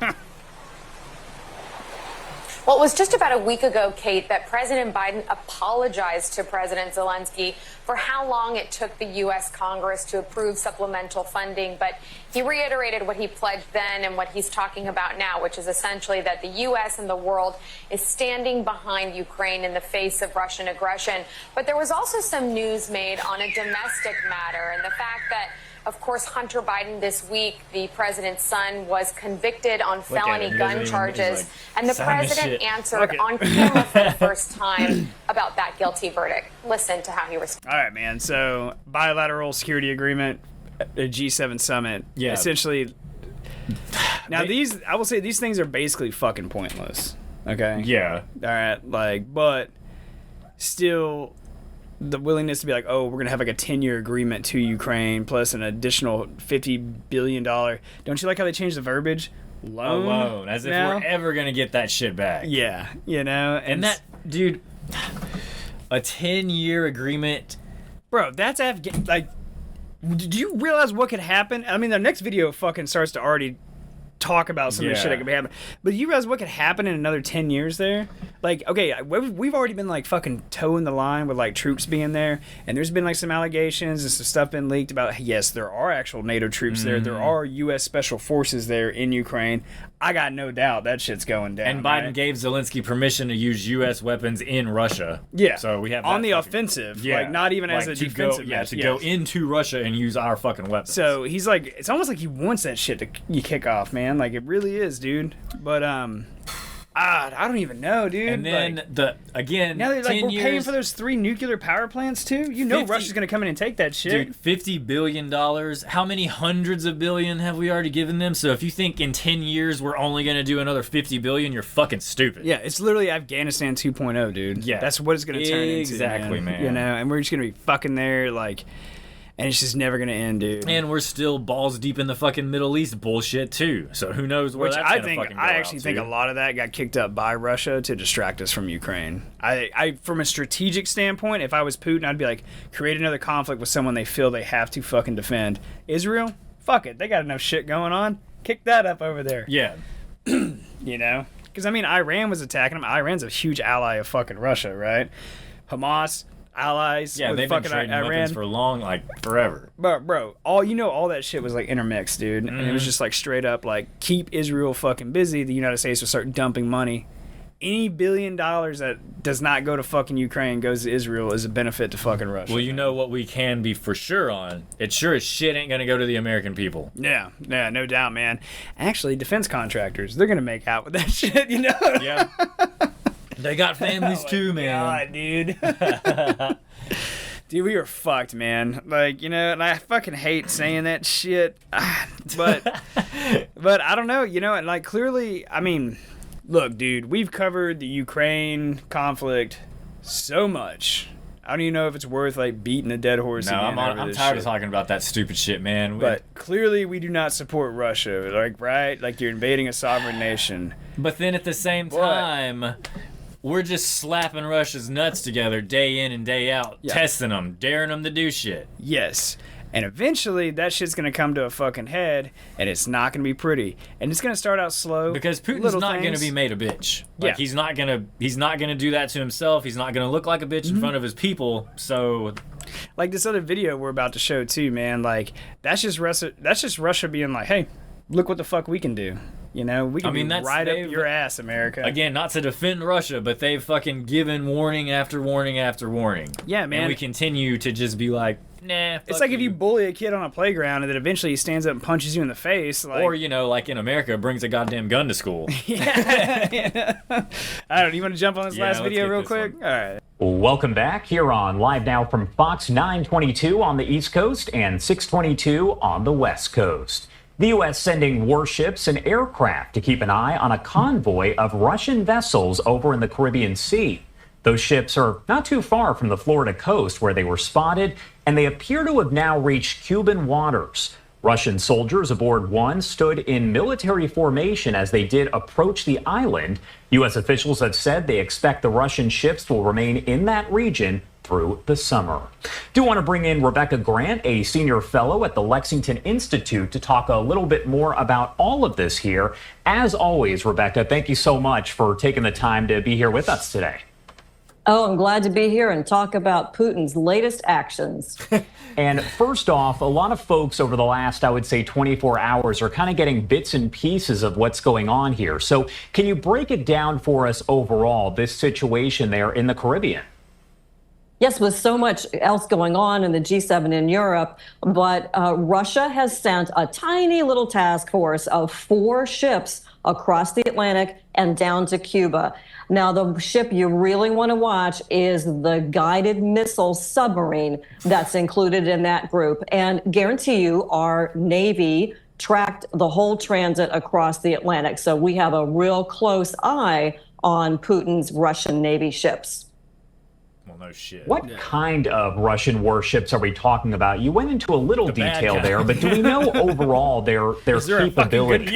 Well, it was just about a week ago, Kate, that President Biden apologized to President Zelensky for how long it took the U.S. Congress to approve supplemental funding. But he reiterated what he pledged then and what he's talking about now, which is essentially that the U.S. and the world is standing behind Ukraine in the face of Russian aggression. But there was also some news made on a domestic matter, and the fact that, of course, Hunter Biden this week, the president's son, was convicted on felony gun charges. And the president answered on camera for the first time about that guilty verdict. Listen to how he responded. All right, man. So, bilateral security agreement, a G7 summit. Yeah. Essentially. Now, I will say these things are basically fucking pointless. Okay? Yeah. All right. But still, the willingness to be like, oh, we're gonna have like a 10-year agreement to Ukraine plus an additional $50 billion. Don't you like how they changed the verbiage? Loan, as if we're ever gonna get that shit back. Yeah, and that, dude, a 10-year agreement, bro. That's like, do you realize what could happen? I mean, the next video fucking starts to already talk about some of the shit that could be happening. But you realize what could happen in another 10 years there? Like, okay, we've already been like fucking towing the line with like troops being there, and there's been like some allegations and some stuff been leaked about, yes, there are actual NATO troops there. There are U.S. special forces there in Ukraine. I got no doubt that shit's going down. And Biden gave Zelensky permission to use U.S. weapons in Russia. Yeah. So we have on the offensive. Yeah. Like, not even as a defensive measure. Go into Russia and use our fucking weapons. So he's like, it's almost like he wants that shit to kick off, man. Like, it really is, dude. But, I don't even know, dude. And then now they're like, we're paying for those 3 nuclear power plants too. You know, Russia's gonna come in and take that shit. Dude, $50 billion. How many hundreds of billion have we already given them? So if you think in 10 years we're only gonna do another $50 billion, you're fucking stupid. Yeah, it's literally Afghanistan 2.0, dude. Yeah, that's what it's gonna turn into. Exactly, man. You know, and we're just gonna be fucking there, like. And it's just never gonna end, dude. And we're still balls deep in the fucking Middle East bullshit too. So who knows where that's gonna fucking go. I actually think a lot of that got kicked up by Russia to distract us from Ukraine. I from a strategic standpoint, if I was Putin, I'd be like, create another conflict with someone they feel they have to fucking defend. Israel, fuck it, they got enough shit going on. Kick that up over there. Yeah. You know, because I mean, Iran was attacking them. Iran's a huge ally of fucking Russia, right? Hamas. Allies, yeah, they've been trading weapons for long, like forever. But bro, all that shit was like intermixed, dude, and it was just like straight up like keep Israel fucking busy. The United States will start dumping money. Any $1 billion that does not go to fucking Ukraine goes to Israel is a benefit to fucking Russia. Well, you know what we can be for sure on? It sure as shit ain't gonna go to the American people. Yeah, no doubt, man. Actually, defense contractors, they're gonna make out with that shit, you know? Yeah. They got families too, man. God, dude. Dude, we were fucked, man. Like, you know, and I fucking hate saying that shit. But I don't know, you know, and like clearly, I mean, look, dude, we've covered the Ukraine conflict so much. I don't even know if it's worth like beating a dead horse. No, I'm tired of talking about that stupid shit, man. But clearly, we do not support Russia, like, right? Like, you're invading a sovereign nation. But then at the same time, we're just slapping Russia's nuts together day in and day out, testing them, daring them to do shit. Yes. And eventually, that shit's going to come to a fucking head, and it's not going to be pretty. And it's going to start out slow. Because Putin's not going to be made a bitch. Like, he's not going to do that to himself. He's not going to look like a bitch in front of his people. So, like this other video we're about to show too, man, like that's just Russia being like, "Hey, look what the fuck we can do." You know, we can be right up your ass, America. Again, not to defend Russia, but they've fucking given warning after warning after warning. Yeah, man. And we continue to just be like, nah, it's like if you bully a kid on a playground and then eventually he stands up and punches you in the face. Like, or, you know, like in America, brings a goddamn gun to school. Yeah. I don't know. You want to jump on this last video real quick? All right. Welcome back here on Live Now from Fox 922 on the East Coast and 622 on the West Coast. The U.S. sending warships and aircraft to keep an eye on a convoy of Russian vessels over in the Caribbean Sea. Those ships are not too far from the Florida coast where they were spotted, and they appear to have now reached Cuban waters. Russian soldiers aboard one stood in military formation as they did approach the island. U.S. officials have said they expect the Russian ships will remain in that region through the summer. Do want to bring in Rebecca Grant, a senior fellow at the Lexington Institute, to talk a little bit more about all of this here. As always, Rebecca, thank you so much for taking the time to be here with us today. Oh, I'm glad to be here and talk about Putin's latest actions. And first off, a lot of folks over the last, I would say, 24 hours are kind of getting bits and pieces of what's going on here. So can you break it down for us overall, this situation there in the Caribbean? Yes, with so much else going on in the G7 in Europe, but Russia has sent a tiny little task force of 4 ships across the Atlantic and down to Cuba. Now, the ship you really want to watch is the guided missile submarine that's included in that group. And guarantee you, our Navy tracked the whole transit across the Atlantic. So we have a real close eye on Putin's Russian Navy ships. Well, no shit. What kind of Russian warships are we talking about? You went into a little detail there, but do we know overall their capability?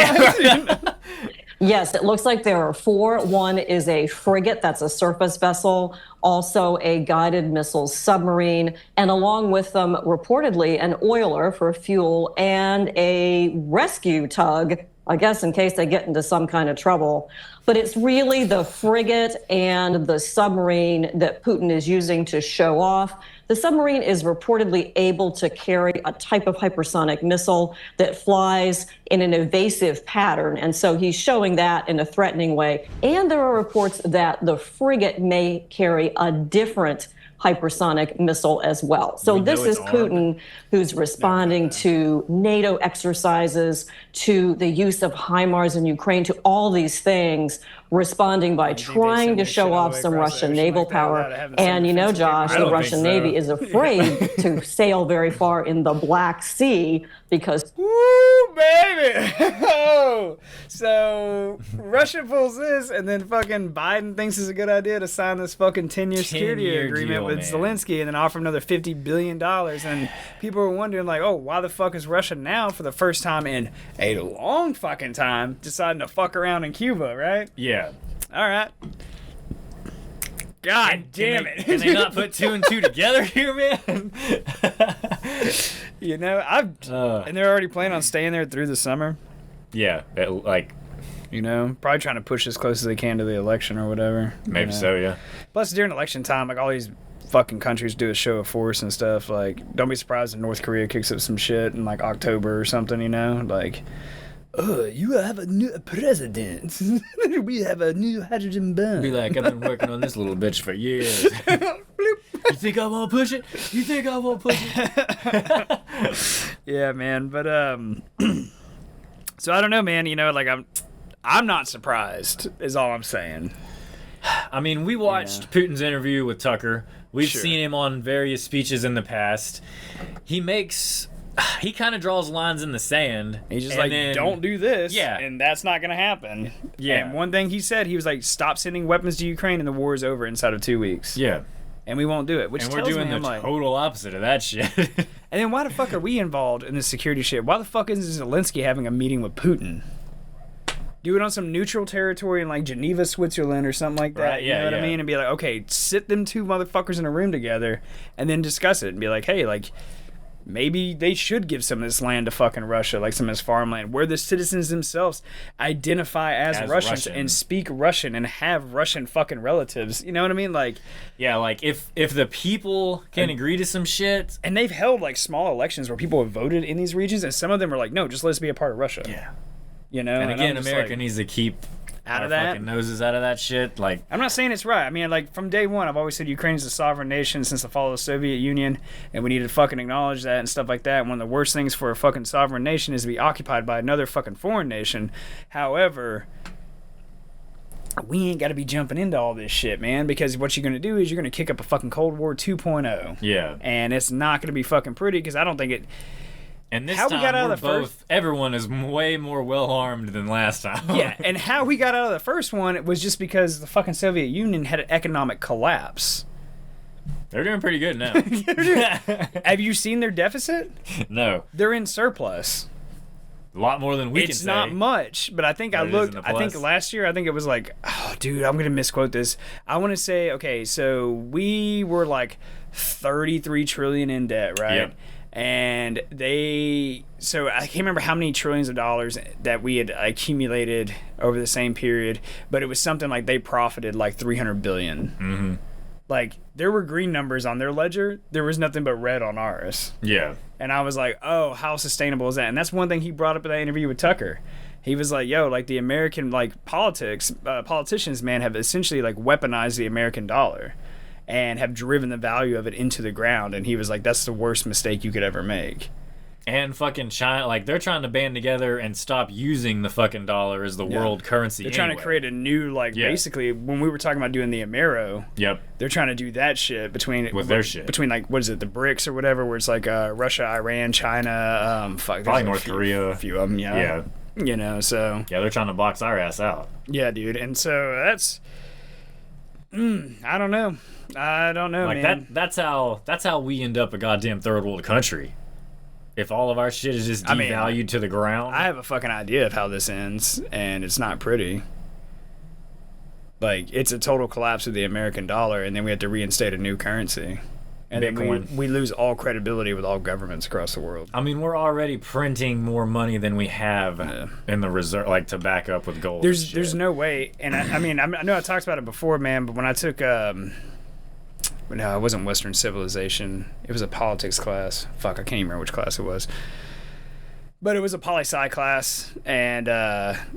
Yes, it looks like there are 4. One is a frigate, that's a surface vessel, also a guided missile submarine, and along with them, reportedly, an oiler for fuel and a rescue tug, I guess in case they get into some kind of trouble. But it's really the frigate and the submarine that Putin is using to show off. The submarine is reportedly able to carry a type of hypersonic missile that flies in an evasive pattern. And so he's showing that in a threatening way. And there are reports that the frigate may carry a different hypersonic missile as well. So this is Putin who's responding to NATO exercises, to the use of HIMARS in Ukraine, to all these things, responding by trying to show off some Russian naval power. And you know, Josh, the Russian Navy is afraid to sail very far in the Black Sea because... Woo, baby! Oh, so Russia pulls this, and then fucking Biden thinks it's a good idea to sign this fucking 10-year security agreement with Zelensky and then offer another $50 billion. And people are wondering, like, oh, why the fuck is Russia now, for the first time in a long fucking time, deciding to fuck around in Cuba, right? Yeah. All right. God damn it. Can they not put 2 and 2 together here, man? You know, and they're already planning on staying there through the summer. Yeah, you know, probably trying to push as close as they can to the election or whatever. Maybe so, yeah. Plus, during election time, like, all these fucking countries do a show of force and stuff. Like, don't be surprised if North Korea kicks up some shit in, like, October or something, you know? Like, you have a new president. We have a new hydrogen bomb. Be like, I've been working on this little bitch for years. You think I won't push it? You think I won't push it? Yeah, man. But so I don't know, man. You know, like, I'm not surprised, is all I'm saying. I mean, we watched Putin's interview with Tucker. We've seen him on various speeches in the past. He kind of draws lines in the sand. He's just like, don't do this. Yeah. And that's not going to happen. Yeah. And one thing he said, he was like, stop sending weapons to Ukraine and the war is over inside of 2 weeks. Yeah. And we won't do it. Which and tells we're doing me, the like, total opposite of that shit. And then why the fuck are we involved in this security shit? Why the fuck isn't Zelensky having a meeting with Putin? Do it on some neutral territory in, like, Geneva, Switzerland or something like that. Right, yeah, you know what I mean? And be like, okay, sit them 2 motherfuckers in a room together and then discuss it and be like, hey, like, maybe they should give some of this land to fucking Russia, like some of this farmland, where the citizens themselves identify as Russians and speak Russian and have Russian fucking relatives. You know what I mean? Like, yeah, like if the people can agree to some shit. And they've held, like, small elections where people have voted in these regions, and some of them are like, no, just let us be a part of Russia. Yeah. You know? And again, America needs to keep out of our that fucking noses out of that shit. Like, I'm not saying it's right. I mean, like, from day one, I've always said Ukraine is a sovereign nation since the fall of the Soviet Union, and we need to fucking acknowledge that and stuff like that. And one of the worst things for a fucking sovereign nation is to be occupied by another fucking foreign nation. However, we ain't got to be jumping into all this shit, man, because what you're going to do is you're going to kick up a fucking Cold War 2.0. Yeah. And it's not going to be fucking pretty, because I don't think it... And this time, everyone is way more well-armed than last time. Yeah, and how we got out of the first one was just because the fucking Soviet Union had an economic collapse. They're doing pretty good now. Have you seen their deficit? No. They're in surplus. A lot more than we can say. It's not much, but I think I think last year, I think it was like dude, I'm gonna misquote this. I want to say, okay, so we were like 33 trillion in debt, right? Yep. And so I can't remember how many trillions of dollars that we had accumulated over the same period, but it was something like they profited like 300 billion. Mm-hmm. Like, there were green numbers on their ledger. There was nothing but red on ours. Yeah. And I was like, oh, how sustainable is that? And that's one thing he brought up in that interview with Tucker. He was like, yo, like the American, like politicians, man, have essentially like weaponized the American dollar and have driven the value of it into the ground. And he was like, that's the worst mistake you could ever make. And fucking China, like, they're trying to band together and stop using the fucking dollar as the world currency. They're trying to create a new, like, basically, when we were talking about doing the Amero, they're trying to do that shit between like, what is it, the BRICS or whatever, where it's like Russia, Iran, China, probably North Korea, a few of them, yeah. You know, so yeah, they're trying to box our ass out. Yeah, dude, and so that's, I don't know, like, man. That's how we end up a goddamn third world country. If all of our shit is just devalued to the ground. I have a fucking idea of how this ends, and it's not pretty. Like, it's a total collapse of the American dollar, and then we have to reinstate a new currency. And Bitcoin. then we lose all credibility with all governments across the world. I mean, we're already printing more money than we have in the reserve, like, to back up with gold. There's no way, and I know I talked about it before, man, but when I took no, it wasn't Western Civilization. It was a politics class. Fuck, I can't even remember which class it was. But it was a poli-sci class. And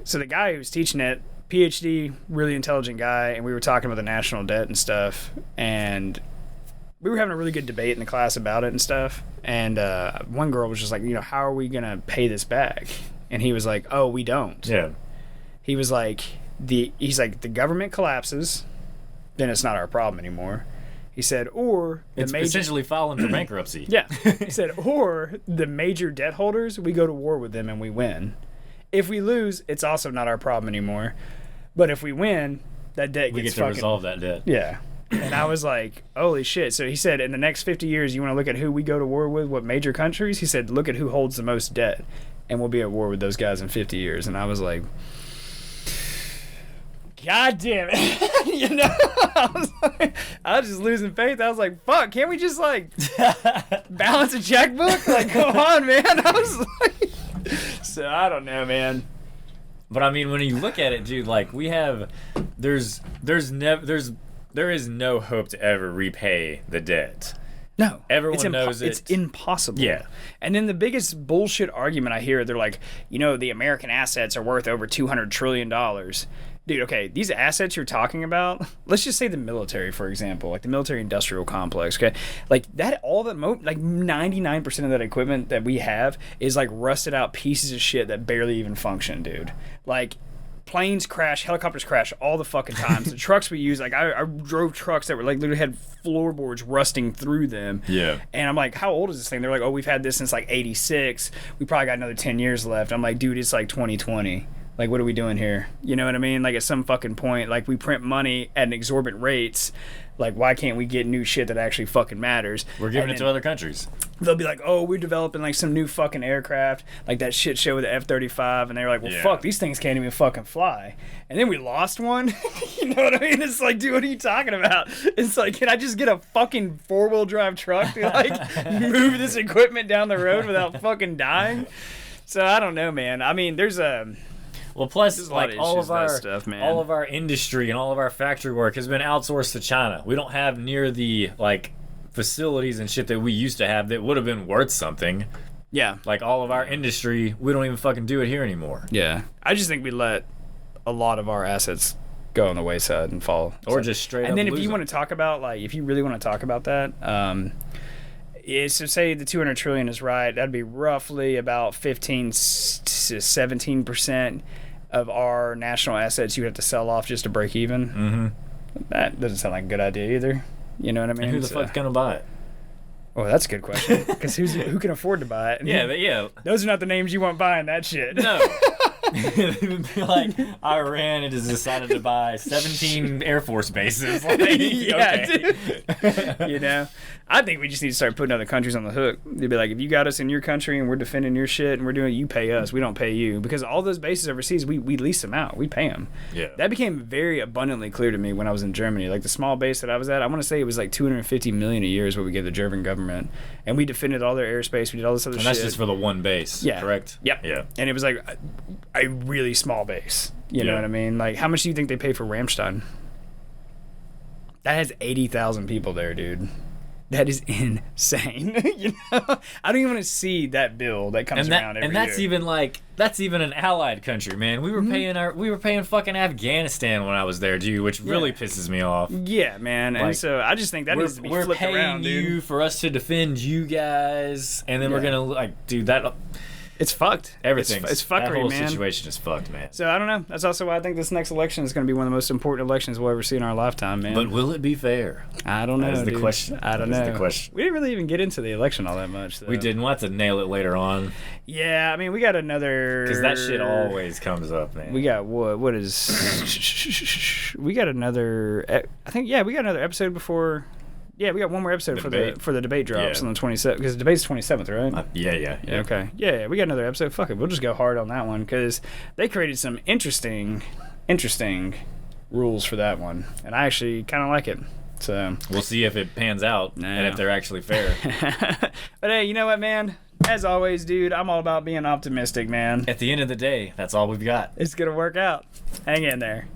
so the guy who was teaching it, PhD, really intelligent guy, and we were talking about the national debt and stuff. And we were having a really good debate in the class about it and stuff. And one girl was just like, you know, how are we going to pay this back? And he was like, oh, we don't. Yeah. He was like, the government collapses, then it's not our problem anymore. He said, or it's essentially filing for bankruptcy. Yeah. He said, or the major debt holders, we go to war with them and we win. If we lose, it's also not our problem anymore. But if we win, that debt we gets get to resolve that debt. Yeah. And I was like, holy shit. So he said, in the next 50 years, you want to look at who we go to war with, what major countries? He said, look at who holds the most debt, and we'll be at war with those guys in 50 years. And I was like, God damn it. You know, I was just losing faith. I was like, fuck, can't we just like balance a checkbook? Like, come on, man. I was like, so I don't know, man. But I mean, when you look at it, dude, like, we have, there is no hope to ever repay the debt. No. Everyone knows it. It's impossible. Yeah. And then the biggest bullshit argument I hear, they're like, you know, the American assets are worth over $200 trillion. Dude, okay, these assets you're talking about, let's just say the military, for example, like the military industrial complex, okay? Like that, like 99% of that equipment that we have is like rusted out pieces of shit that barely even function, dude. Like, planes crash, helicopters crash all the fucking times. The trucks we use, like I drove trucks that were like literally had floorboards rusting through them. Yeah. And I'm like, how old is this thing? They're like, oh, we've had this since like 86. We probably got another 10 years left. I'm like, dude, it's like 2020. Like, what are we doing here? You know what I mean? Like, at some fucking point, like, we print money at an exorbitant rates. Like, why can't we get new shit that actually fucking matters? We're giving it to other countries. They'll be like, oh, we're developing, like, some new fucking aircraft. Like that shit show with the F-35. And they were like, well, fuck, these things can't even fucking fly. And then we lost one. You know what I mean? It's like, dude, what are you talking about? It's like, can I just get a fucking four-wheel drive truck to, like, move this equipment down the road without fucking dying? So, I don't know, man. I mean, there's a... Well, plus, like, all of our industry and all of our factory work has been outsourced to China. We don't have near the, like, facilities and shit that we used to have that would have been worth something. Yeah. Like, all of our industry, we don't even fucking do it here anymore. Yeah. I just think we let a lot of our assets go on the wayside and fall. Or just straight up And then lose if you them. want to talk about, like, if you really want to talk about that, so say the 200 trillion is right, that'd be roughly about 15 to 17% of our national assets you have to sell off just to break even. Mm-hmm. That doesn't sound like a good idea either. You know what I mean? And who the fuck's gonna buy it? Oh, that's a good question. Because who can afford to buy it? Yeah, but yeah. Those are not the names you want buying that shit. No. It would be like Iran has decided to buy 17 Air Force bases. Like, Yeah, okay. dude. You know, I think we just need to start putting other countries on the hook. They'd be like, if you got us in your country and we're defending your shit and we're doing it, you pay us. We don't pay you. Because all those bases overseas, we lease them out. We pay them. Yeah. That became very abundantly clear to me when I was in Germany. Like the small base that I was at, I want to say it was like $250 million a year is what we gave the German government. And we defended all their airspace. We did all this other shit. And that's just for the one base, yeah. correct? Yep. Yeah. And it was like a really small base. You know what I mean? Like, how much do you think they pay for Ramstein? That has 80,000 people there, dude. That is insane. You know, I don't even want to see that bill that comes around every year. And that's even an allied country, man. We were paying fucking Afghanistan when I was there, dude, which really pisses me off. Yeah, man. And so I just think that needs to be flipped around, dude. We're paying you for us to defend you guys, and then we're gonna like, dude, that. It's fucked. Everything. It's fuckery, that whole man. situation is fucked, man. So I don't know. That's also why I think this next election is going to be one of the most important elections we'll ever see in our lifetime, man. But will it be fair? I don't know. That is the dude. question. I don't know. That is the question. We didn't really even get into the election all that much. Though. We didn't. We'll have to nail it later on. Yeah, I mean, we got another. Because that shit always comes up, man. We got what is? We got another. I think we got another episode before. Yeah, we got one more episode for the debate drops on the 27th, because the debate's 27th, right? Yeah. Okay. Yeah, we got another episode. Fuck it, we'll just go hard on that one because they created some interesting rules for that one, and I actually kind of like it. So we'll see if it pans out and if they're actually fair. But hey, you know what, man? As always, dude, I'm all about being optimistic, man. At the end of the day, that's all we've got. It's gonna work out. Hang in there.